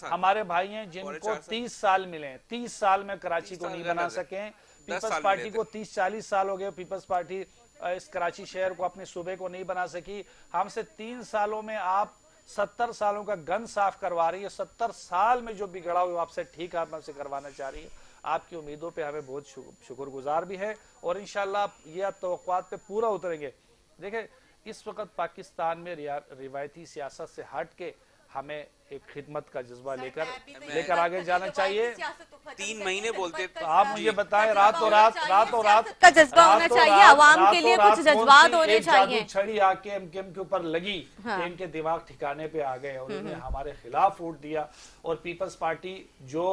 हमारे भाई हैं जिनको 30 साल मिले। 30 साल में कराची को नहीं बना सके। पीपल्स पार्टी को 30-40 साल हो गए। पीपल्स पार्टी इस कराची शहर को, अपने सूबे को नहीं बना सकी। हमसे 3 सालों में आप 70 सालों का गन साफ करवा रही है। 70 साल में जो बिगड़ा हुआ आपसे ठीक आप हमसे करवाना चाह रही है। आपकी उम्मीदों पे हमें बहुत शुक्रगुजार भी है और इंशाल्लाह ये तवक्कुआत पे पूरा उतरेंगे। देखिए इस वक्त पाकिस्तान में रिवायती सियासत से हट के हमें एक खिदमत का जज्बा लेकर आगे जाना चाहिए। 3 महीने बोलते तो आप मुझे बताएं, रातों रात का जज्बा होना चाहिए, आवाम के लिए कुछ जज्बात होने चाहिए। छड़ी आके एमकेएम के ऊपर लगी, इनके दिमाग ठिकाने पे आ गए और इन्हें हमारे खिलाफ वोट दिया। और पीपल्स पार्टी जो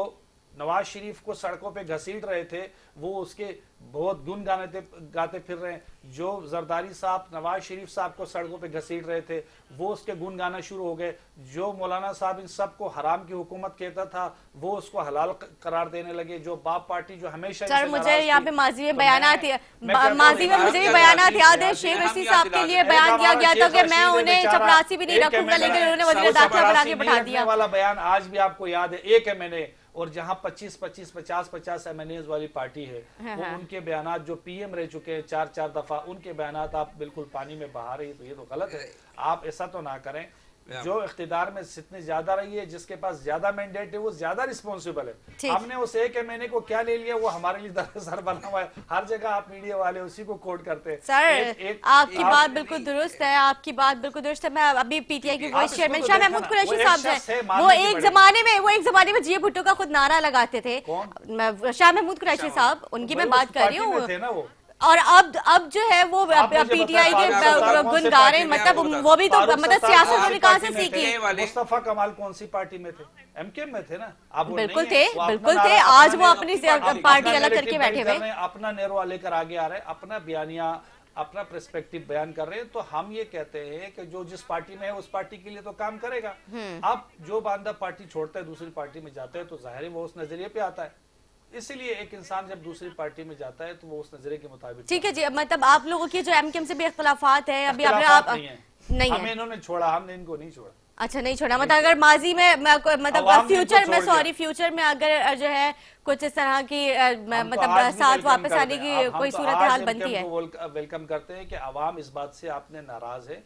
नवाज शरीफ को सड़कों पे घसीट रहे थे वो उसके बहुत गुण गाते फिर रहे हैं। जो जरदारी साहब नवाज शरीफ साहब को सड़कों पे घसीट रहे थे वो उसके गुण गाना शुरू हो गए। जो मौलाना साहब इन सबको हराम की हुकूमत कहता था वो उसको हलाल करार देने लगे। जो बाप पार्टी जो हमेशा सर मुझे यहाँ पे माजी में बयानात मुझे भी बयानात याद है। शेख रशीद साहब के लिए बयान दिया गया था कि मैं उन्हें चपरासी भी नहीं रखूंगा, लेकिन उन्होंने वज़ीर दाखिला बना के बैठा दिया वाला बयान आज भी आपको याद है। एक एमएनए और जहां 25-25, 50-50 एमएनएज वाली पार्टी है वो उनके बयानात जो पीएम रह चुके हैं 4-4 दफा, उनके बयानात आप बिल्कुल पानी में बहा रही है। तो ये तो गलत है। आप ऐसा तो ना करें। जो इख्तिदार में जितनी ज्यादा रही है, जिसके पास ज्यादा मैंडेट है वो ज्यादा रिस्पॉन्सिबल है। हमने उस एक महीने को क्या ले लिया वो हमारे लिए दरअसल बना हुआ है। हर जगह आप मीडिया वाले उसी को कोट करते हैं। सर आपकी बात बिल्कुल दुरुस्त है, आपकी बात बिल्कुल दुरुस्त है। मैं अभी पीटीआई की वाइस चेयरमैन शाह महमूद कुरैशी साहब हैं, वो एक जमाने में जिया भुट्टो का खुद नारा लगाते थे। शाह महमूद कुरैशी साहब, उनकी मैं बात कर रही हूँ। और अब जो है वो पीटीआई के गुण गा रहे हैं। मतलब वो भी तो मतलब सियासत उन्होंने कहाँ से सीखी। मुस्तफा कमाल कौन सी पार्टी में थे? एमकेएम में थे ना। आप बिल्कुल थे। आज वो अपनी पार्टी अलग करके बैठे हुए, अपना नेरुआ लेकर आगे आ रहे हैं, अपना बयानिया अपना पर्सपेक्टिव बयान कर रहे हैं। तो हम ये कहते हैं कि जो जिस पार्टी में है उस पार्टी के लिए तो काम करेगा। अब जो बांदा पार्टी छोड़ता है दूसरी पार्टी में जाता है तो जाहिर है वो उस नजरिए पे आता है। इसीलिए एक इंसान जब दूसरी पार्टी में जाता है तो वो उस नजरिए के मुताबिक। ठीक है जी, मतलब आप लोगों की जो एमकेएम से भी इख्तिलाफात है अभी नहीं हमें इन्होंने छोड़ा, हमने इनको नहीं छोड़ा। अच्छा नहीं छोड़ा। मतलब अगर माजी में मतलब फ्यूचर में अगर जो है कुछ इस तरह की मतलब साथ वापस आने की कोई सूरत हाल बनती है, वेलकम करते हैं कि अवाम इस बात से आपने नाराज है।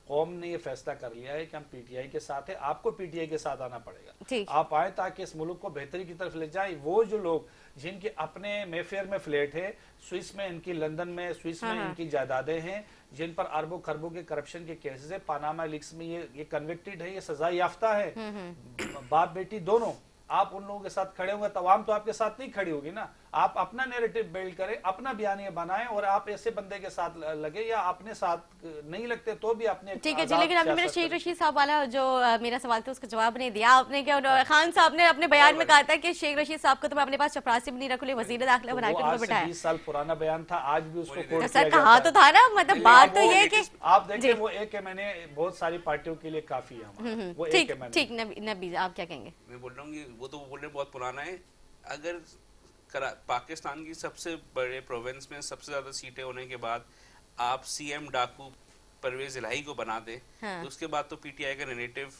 कौम ने ये फैसला कर लिया है कि हम पीटीआई के साथ है, आपको पीटीआई के साथ आना पड़ेगा। आप आए ताकि इस मुल्क को बेहतरी की तरफ ले जाएं। वो जो लोग जिनके अपने मेफेयर में फ्लैट है, स्विस में इनकी, लंदन में स्विस में इनकी जायदादें हैं, जिन पर अरबों खरबों के करप्शन के केसेस है, पानामा लीक्स में ये कन्विक्टेड है, ये सजा याफ्ता है, बाप बेटी दोनों। आप उन लोगों के साथ खड़े होंगे तो आवाम तो आपके साथ नहीं खड़ी होगी ना। आप अपना नैरेटिव बिल्ड करें, अपना बयानिया बनाएं और आप ऐसे बंदे के साथ लगे या अपने साथ नहीं लगते तो भी अपने। ठीक है जी, लेकिन अभी मेरा शेख रशीद साहब वाला जो मेरा सवाल था उसका जवाब नहीं दिया आपने। क्या खान साहब ने अपने बयान में कहा था कि शेख रशीद साहब को तो मैं अपने पास चपरासी भी नहीं रखूंगी, वजीर दाखिला बनाकर उनको बिठाया। 20 साल पुराना बयान था, आज भी उसको कोट सर कहा तो था ना, मतलब बात तो ये कि आप देखिए वो एक मैंने बहुत सारी पार्टियों के लिए काफी है वो एक मैंने। ठीक नबी आप क्या कहेंगे? मैं बोल रहा हूँ वो तो बोल रहे बहुत पुराना है। अगर पाकिस्तान की सबसे बड़े प्रोविंस में सबसे ज्यादा सीटें होने के बाद आप सीएम डाकू परवेज इलाही को बना दे, तो उसके बाद तो पीटीआई का नैरेटिव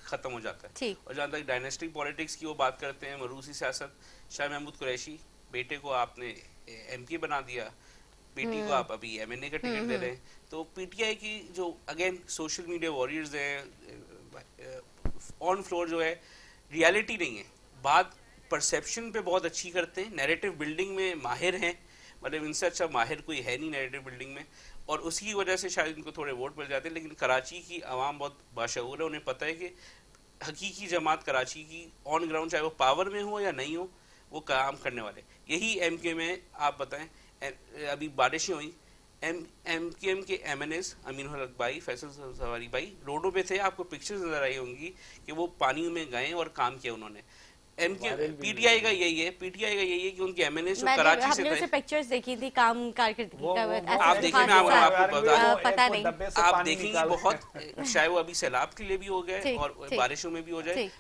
खत्म हो जाता है। और जहाँ तक डायनेस्टिक पॉलिटिक्स की वो बात करते हैं, मरूसी सियासत, शाह महमूद कुरैशी बेटे को आपने एमपी बना दिया, बेटी को आप अभी एमएनए का टिकट दे रहे हैं। तो पीटीआई की जो अगेन सोशल मीडिया वॉरियर्स हैं, ऑन फ्लोर जो है रियलिटी नहीं है, बात परसेप्शन पे बहुत अच्छी करते हैं, नैरेटिव बिल्डिंग में माहिर हैं, मतलब इनसे अच्छा माहिर कोई है नहीं नैरेटिव बिल्डिंग में, और उसकी वजह से शायद इनको थोड़े वोट मिल जाते हैं। लेकिन कराची की आवाम बहुत बाशऊर है, उन्हें पता है कि हकीकी जमात कराची की ऑन ग्राउंड चाहे वो पावर में हो या नहीं हो वो काम करने वाले। यही एमके में आप बताएं, अभी बारिशें हुई, एमकेएम के एमएनएस अमीन हक भाई, फैसल सवारी भाई रोडों पे थे, आपको पिक्चर्स नजर आई होंगी कि वो पानी में गए और काम किया उन्होंने। पीटीआई का यही है कि उनके एमएनएस जो कराची से थे, पिक्चर्स देखी थी काम कारकर्दगी का, आप देखिए मैं आपको बता पता नहीं, आप देखेंगे बहुत, चाहे वो अभी सैलाब के लिए भी हो गए और बारिशों में भी हो जाए,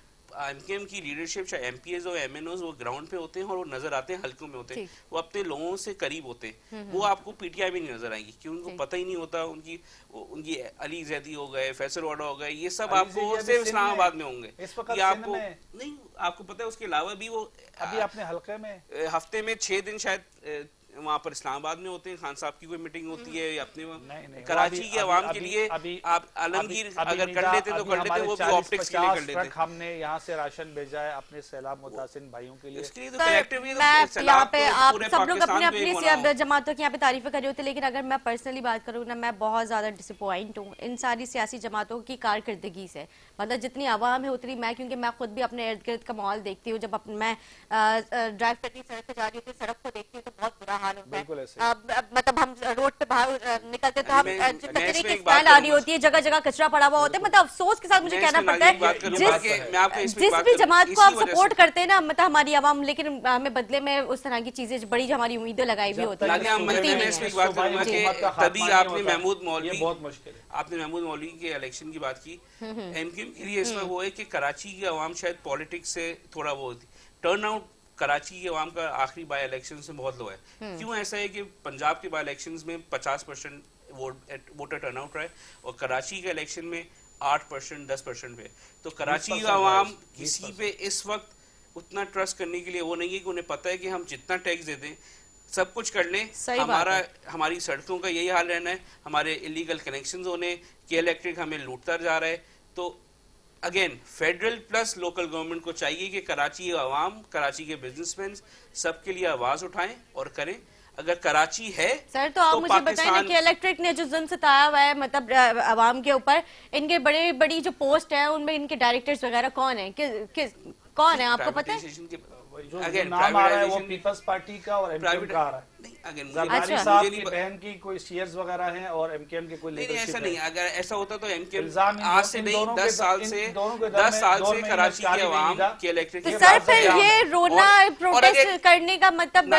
एमकेएम की लीडरशिप चाहे एमपीएस और एमएनओस वो ग्राउंड पे होते हैं और वो नजर आते हैं, हल्कों में होते हैं, वो अपने लोगों से करीब होते हैं। वो आपको पीटीआई में नहीं नजर आएंगी क्योंकि उनको पता ही नहीं होता। उनकी अली जैदी हो गए, फैसल वाडा हो गए, ये सब आपको सिर्फ इस्लामाबाद में होंगे, ये आपको नहीं, आपको पता है। उसके अलावा भी वो अभी अपने हल्के में हफ्ते में 6 दिन शायद वहाँ पर इस्लामाबाद में होते हैं, खान साहब की कोई मीटिंग होती है या अपने कराची के अवाम के लिए। आप आलमगीर अगर कर लेते तो कर लेते, वो भी ऑप्टिक्स के लिए कर लेते। हमने यहाँ से राशन भेजा है अपने सैलाब मुतासिर भाइयों के लिए। यहाँ पे आप सब लोग अपने अपनी जमातों की यहाँ पे तारीफें कर रहे होते, लेकिन अगर मैं पर्सनली बात करूँ ना, मैं बहुत ज्यादा डिसअपॉइंट हूँ इन सारी सियासी जमातों की कारकर्दगी से। मतलब जितनी आवाम है उतनी मैं, क्योंकि मैं खुद भी अपने इर्द गिर्द का माहौल देखती हूँ, जब मैं ड्राइव करती सड़क पे जा रही होती, सड़क को देखती हूँ तो बहुत बुरा हाल होता है। मतलब हम रोड पे बाहर निकलते तो हम कचरे की स्मेल आ रही होती है, जगह जगह कचरा पड़ा हुआ होता है। मतलब अफसोस के साथ मुझे कहना पड़ता है, जिस भी जमात को आप सपोर्ट करते हैं ना, मतलब हमारी आवाम, लेकिन हमें बदले में उस तरह की चीजें बड़ी हमारी उम्मीदें लगाई भी होती है। तभी आपने महमूद मौलवी के इलेक्शन की बात की, एमक्यूएम के लिए इसमें वो है कि कराची की आवाम शायद पॉलिटिक्स से थोड़ा वो टर्न आउट कराची के अवाम का आखिरी बाई इलेक्शन से बहुत लो है। क्यों ऐसा है कि पंजाब के बाई इलेक्शंस में 50% वोटर टर्नआउट रहा है और कराची के इलेक्शन में 8% 10% पे। तो कराची का अवाम किसी पे इस वक्त उतना ट्रस्ट करने के लिए वो नहीं है कि उन्हें पता है कि हम जितना टैक्स दे दें सब कुछ कर लें, हमारी सड़कों का यही हाल रहना है, हमारे इलीगल कनेक्शंस होने, के इलेक्ट्रिक हमें लूटता जा रहा है। तो again federal plus local government को चाहिए कि कराची आवाम, कराची के बिजनेसमैन सबके लिए आवाज उठाएं और करें। अगर कराची है सर तो आप मुझे बताएं ना कि इलेक्ट्रिक ने जो जुल्म सताया हुआ है मतलब आवाम के ऊपर, इनके बड़े बड़ी जो पोस्ट है उनमें इनके डायरेक्टर्स वगैरह कौन है, कौन है आपको पता है? जो नाम आ रहा है वो पीपल्स पार्टी का और एमकेएम का आ रहा है। जरदारी साहब की बहन की कोई शेयर्स वगैरह हैं और एमकेएम के कोई लीडरशिप ऐसा नहीं। अगर ऐसा होता तो एमकेएम आज से नहीं 10 साल से कराची के अवाम के इलेक्ट्रिक। तो सर फिर ये रोना प्रोटेस्ट करने का मतलब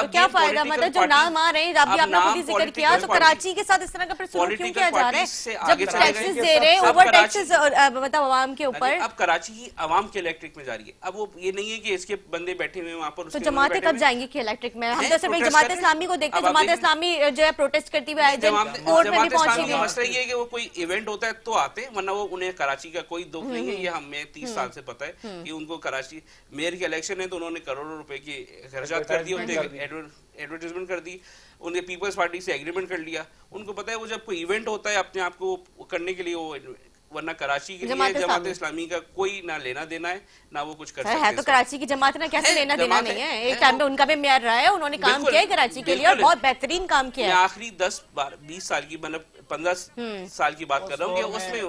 क्या फायदा? मतलब जो नाम आ रहे हैं, अभी आपने खुद ही जिक्र किया, तो कराची के साथ इस तरह का प्रसूर क्यों किया जा रहा है जब टैक्सेस दे रहे हैं, ओवर टैक्सेस मतलब अवाम के ऊपर? अब कराची की अवाम के इलेक्ट्रिक में जा रही है। अब वो ये नहीं है कि इसके बंदे बैठे हुए वहाँ पर। तो जमातें कब जाएंगी कि इलेक्ट्रिक में? हम तो सिर्फ जमात इस्लामी को देखते हैं, जमात इस्लामी जो है प्रोटेस्ट करती हुई आए, कोर्ट में भी पहुंची है। मसला ये है कि वो कोई इवेंट होता है तो आते हैं, वरना वो उन्हें कराची का कोई दुख नहीं है। ये हमें 30 साल से पता है कि उनको कराची मेयर के इलेक्शन है तो उन्होंने करोड़ों रुपए की खर्चात कर दिए, एडवर्टाइजमेंट कर दी, उन्हें पीपल्स पार्टी से एग्रीमेंट कर लिया। उनको पता है वो जब कोई इवेंट होता है अपने आप को करने के लिए वो, वरना कराची के लिए जमात इस्लामी का कोई ना लेना देना है ना वो कुछ कर सकते है। तो कराची की जमात ना कैसे लेना देना नहीं है, एक टाइम पे उनका भी मेयर रहा है, उन्होंने काम किया है कराची के लिए और बहुत बेहतरीन काम किया है। आखिरी 10-20 साल की मतलब 15 साल की बात कर रहा हूँ कि उसमें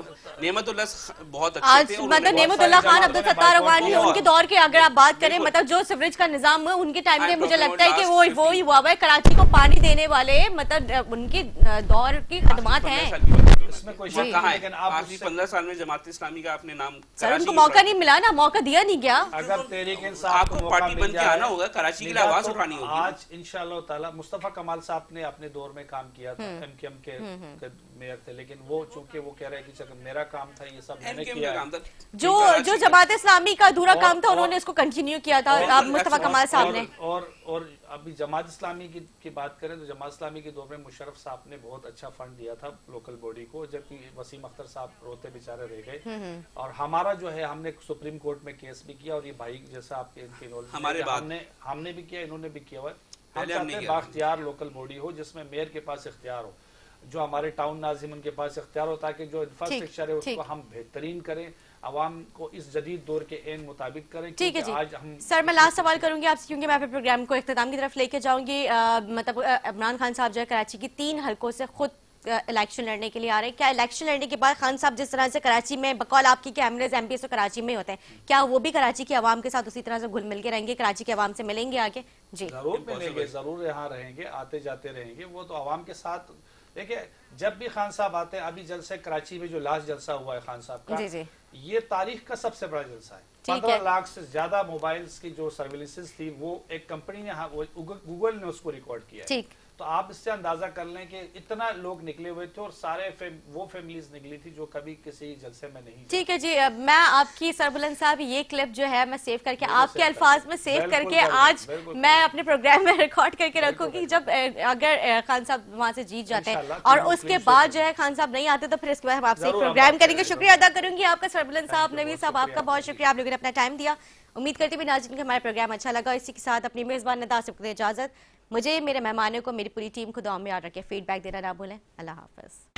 नेमतुल्लाह बहुत अच्छे आज थे। मतलब नेमतुल्लाह खान, अब्दुल सत्तार अवानी, उनके दौर के अगर आप बात करें, मतलब जो सीवरेज का निजाम है उनके टाइम में मुझे लगता है कि वो ही हुआ है। कराची को पानी देने वाले मतलब उनके दौर की खदमात हैं। इसमें कोई शक नहीं, लेकिन आखिरी 15 साल में जमात इस्लामी का आपने नाम सर उनको मौका नहीं मिला ना, मौका दिया नहीं गया। अगर तहरीक इंसाफ आपको पार्टी बन के आना होगा, कराची के लिए आवाज उठानी होगी। आज इंशाअल्लाह ताला मुस्तफा कमाल साहब ने अपने दौर में काम किया था, एमकेएम के मेयर थे, लेकिन वो चूंकि वो कह रहे हैं कि मेरा काम था, ये सब मैंने किया। जो जमात इस्लामी का अधूरा काम था उन्होंने इसको कंटिन्यू किया था मुस्तफा कमाल साहब ने। और अभी जमात इस्लामी की बात करें तो जमात इस्लामी के दौर में मुशर्रफ साहब ने बहुत अच्छा फंड दिया था लोकल बॉडी को, जबकि वसीम अख्तर साहब रोते बेचारे रह गए। और हमारा जो है हमने सुप्रीम कोर्ट में केस भी किया, और ये भाई जैसा आपके इनके हमने भी किया, इन्होंने भी किया हुआ। हम चाहते हैं बाख्तियार लोकल बॉडी हो जिसमें मेयर के पास इख्तियार हो, जो हमारे टाउन नाजिम उनके पास इख्तियार हो, ताकि जो इंफ्रास्ट्रक्चर है उसको हम बेहतरीन करें, अवाम को इस जदीद दौर के एन मुताबिक करें। ठीक है जी। आज हम सर मैं लास्ट सवाल करूंगी आपसे, क्योंकि मैं अपने प्रोग्राम को इख्तिताम की तरफ लेके जाऊंगी। मतलब इमरान खान साहब जो है कराची की 3 हलकों से खुद इलेक्शन लड़ने के लिए आ रहे हैं। क्या इलेक्शन लड़ने के बाद खान साहब जिस तरह से कराची में बकौल आपकी कि एमएलए एमपीएस तो कराची में होते हैं, क्या वो भी कराची की आवाम के साथ उसी तरह से घुल मिल के रहेंगे, कराची की आवाम से मिलेंगे आगे? जी जरूर मिलेंगे, जरूर यहाँ रहेंगे, आते जाते रहेंगे। वो तो आवाम के साथ देखिए, जब भी खान साहब आते हैं, अभी जलसे कराची में जो लास्ट जलसा हुआ है खान साहब का, ये तारीख का सबसे बड़ा जलसा है। 15 लाख से ज्यादा मोबाइल्स की जो सर्विलेंसेस थी, वो एक कंपनी ने गूगल ने उसको रिकॉर्ड किया है। तो आप इससे अंदाजा कर लें कि इतना लोग निकले हुए थे, और सारे वो फैमिलीज निकली थी जो कभी किसी जलसे में नहीं। ठीक है जी, मैं आपकी सरबुलंद साहब ये क्लिप जो है मैं सेव करके आपके अल्फाज में सेव करके आज मैं अपने प्रोग्राम में रिकॉर्ड करके रखूंगी। जब अगर खान साहब वहां से जीत जाते हैं और उसके बाद जो है खान साहब नहीं आते, तो फिर इसके बाद हम आपसे एक प्रोग्राम करेंगे। शुक्रिया अदा करूंगी आपका सरबुलंद साहब, नवीद साहब आपका बहुत शुक्रिया, आप लोगों ने अपना टाइम दिया। उम्मीद करती हूँ नाज़रीन को हमारा प्रोग्राम अच्छा लगा। इसी के साथ अपनी मेजबान नदा से इजाजत, मुझे, मेरे मेहमानों को, मेरी पूरी टीम को दुआ में याद रखें, फीडबैक देना ना भूलें। अल्लाह हाफ़िज़।